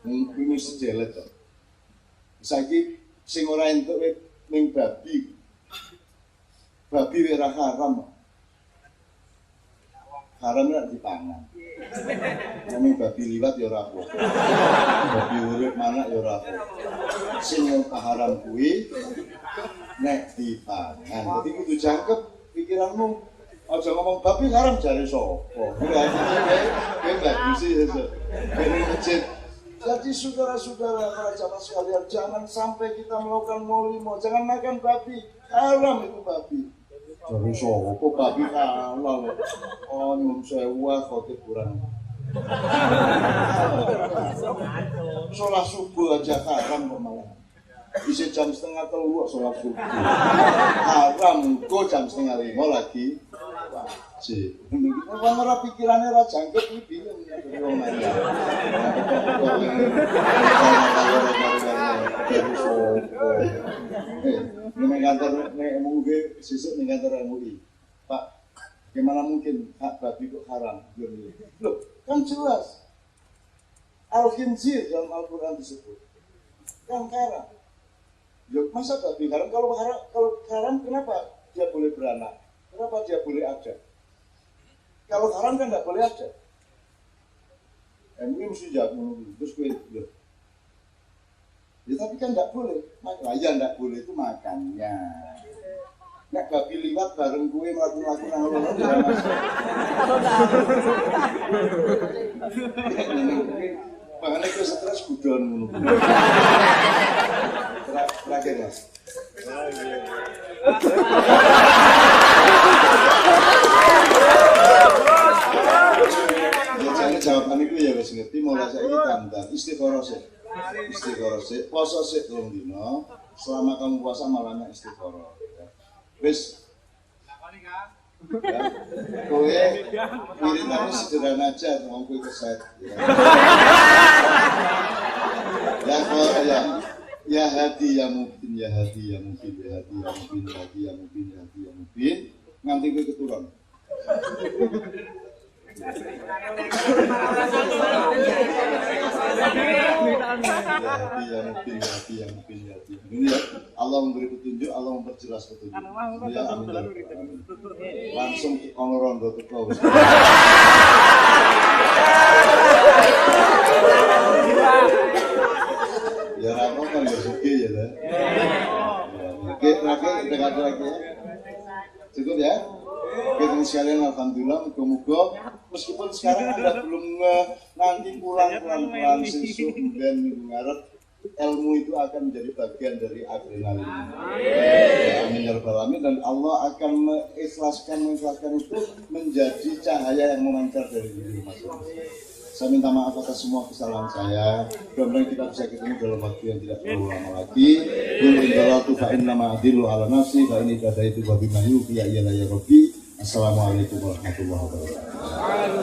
Speaker 1: Ini sejelet kok. Saiki sing ora entuk ning babi. Babi ora haram. Haram nek dipangan. Ning babi liwat ya ora apa. Babi urip manak ya ora apa. Sing haram kuwi nek dipangan. Dadi kudu jangkep pikiranmu. Aja ngomong babi haram jare sapa. Kowe bagus sih sesuk. Kene masjid. Jadi saudara-saudara para jamaah sekalian, jangan sampai kita melakukan molimo, jangan makan babi, haram itu babi. Jare sapa babi halal. Oh nyun sewu khotib kurang. Sholat subuh aja haram kok malah. Bisa jam 2:30 sholat subuh. Haram kok jam 4:30 lagi. Wajib. Wong ora pikirane ora jangkep iki bingung wong nanya. Ini kantor MUI, sesuk ning kantor MUI. Pak, gimana mungkin hak babi kok haram? Loh, kan jelas. Al-khinzir dalam Al-Qur'an disebut. Kan haram. Loh, masa babi haram? Kalau haram kenapa dia boleh beranak? Kenapa dia boleh ada? Kalau haram kan tidak boleh ada. MUI mesti jawab menunggu. Terus gue loh. Ya tapi kan tidak boleh. Nah, ya tidak boleh itu makannya. Nek babi liwat bareng gue melaku-laku nang ngono ya Mas. Makanya gue stres gudon ngono. Terakhir Mas. Jawaban itu ya wis ngerti mulai saiki tambah istikharah sik. Istikharah sik, puasa sik 3 dina. Selama kamu puasa malamnya istikharah. Wis. Kowe wiridane sederhana aja wong kowe keset. Ya hadi ya mungkin ya hadi ya mungkin ya hadi ya mungkin ya hadi ya mungkin ya hadi ya mungkin nganti kowe keturun. Ini ya, Allah memberi petunjuk, Allah memperjelas petunjuk. Ya, langsung rondo teko. Ya rampung kan ya suki ya lah. Oke, terakhir dekat lagi ya. Cukup ya. Oke sekalian alhamdulillah muga-muga meskipun sekarang Anda belum nanti pulang pelan-pelan sesuk dan minggu ngarep ilmu itu akan menjadi bagian dari adrenalin. Amin ya rabbal alamin. Dan Allah akan mengikhlaskan itu menjadi cahaya yang memancar dari diri masing-masing. Saya minta maaf atas semua kesalahan saya. Mudah-mudahan kita bisa ketemu dalam waktu yang tidak terlalu lama lagi. Qul in daratu fa inna ma adillu ala nafsi fa inni qadaitu wa bima yufi ya rabbi. Assalamualaikum warahmatullahi wabarakatuh.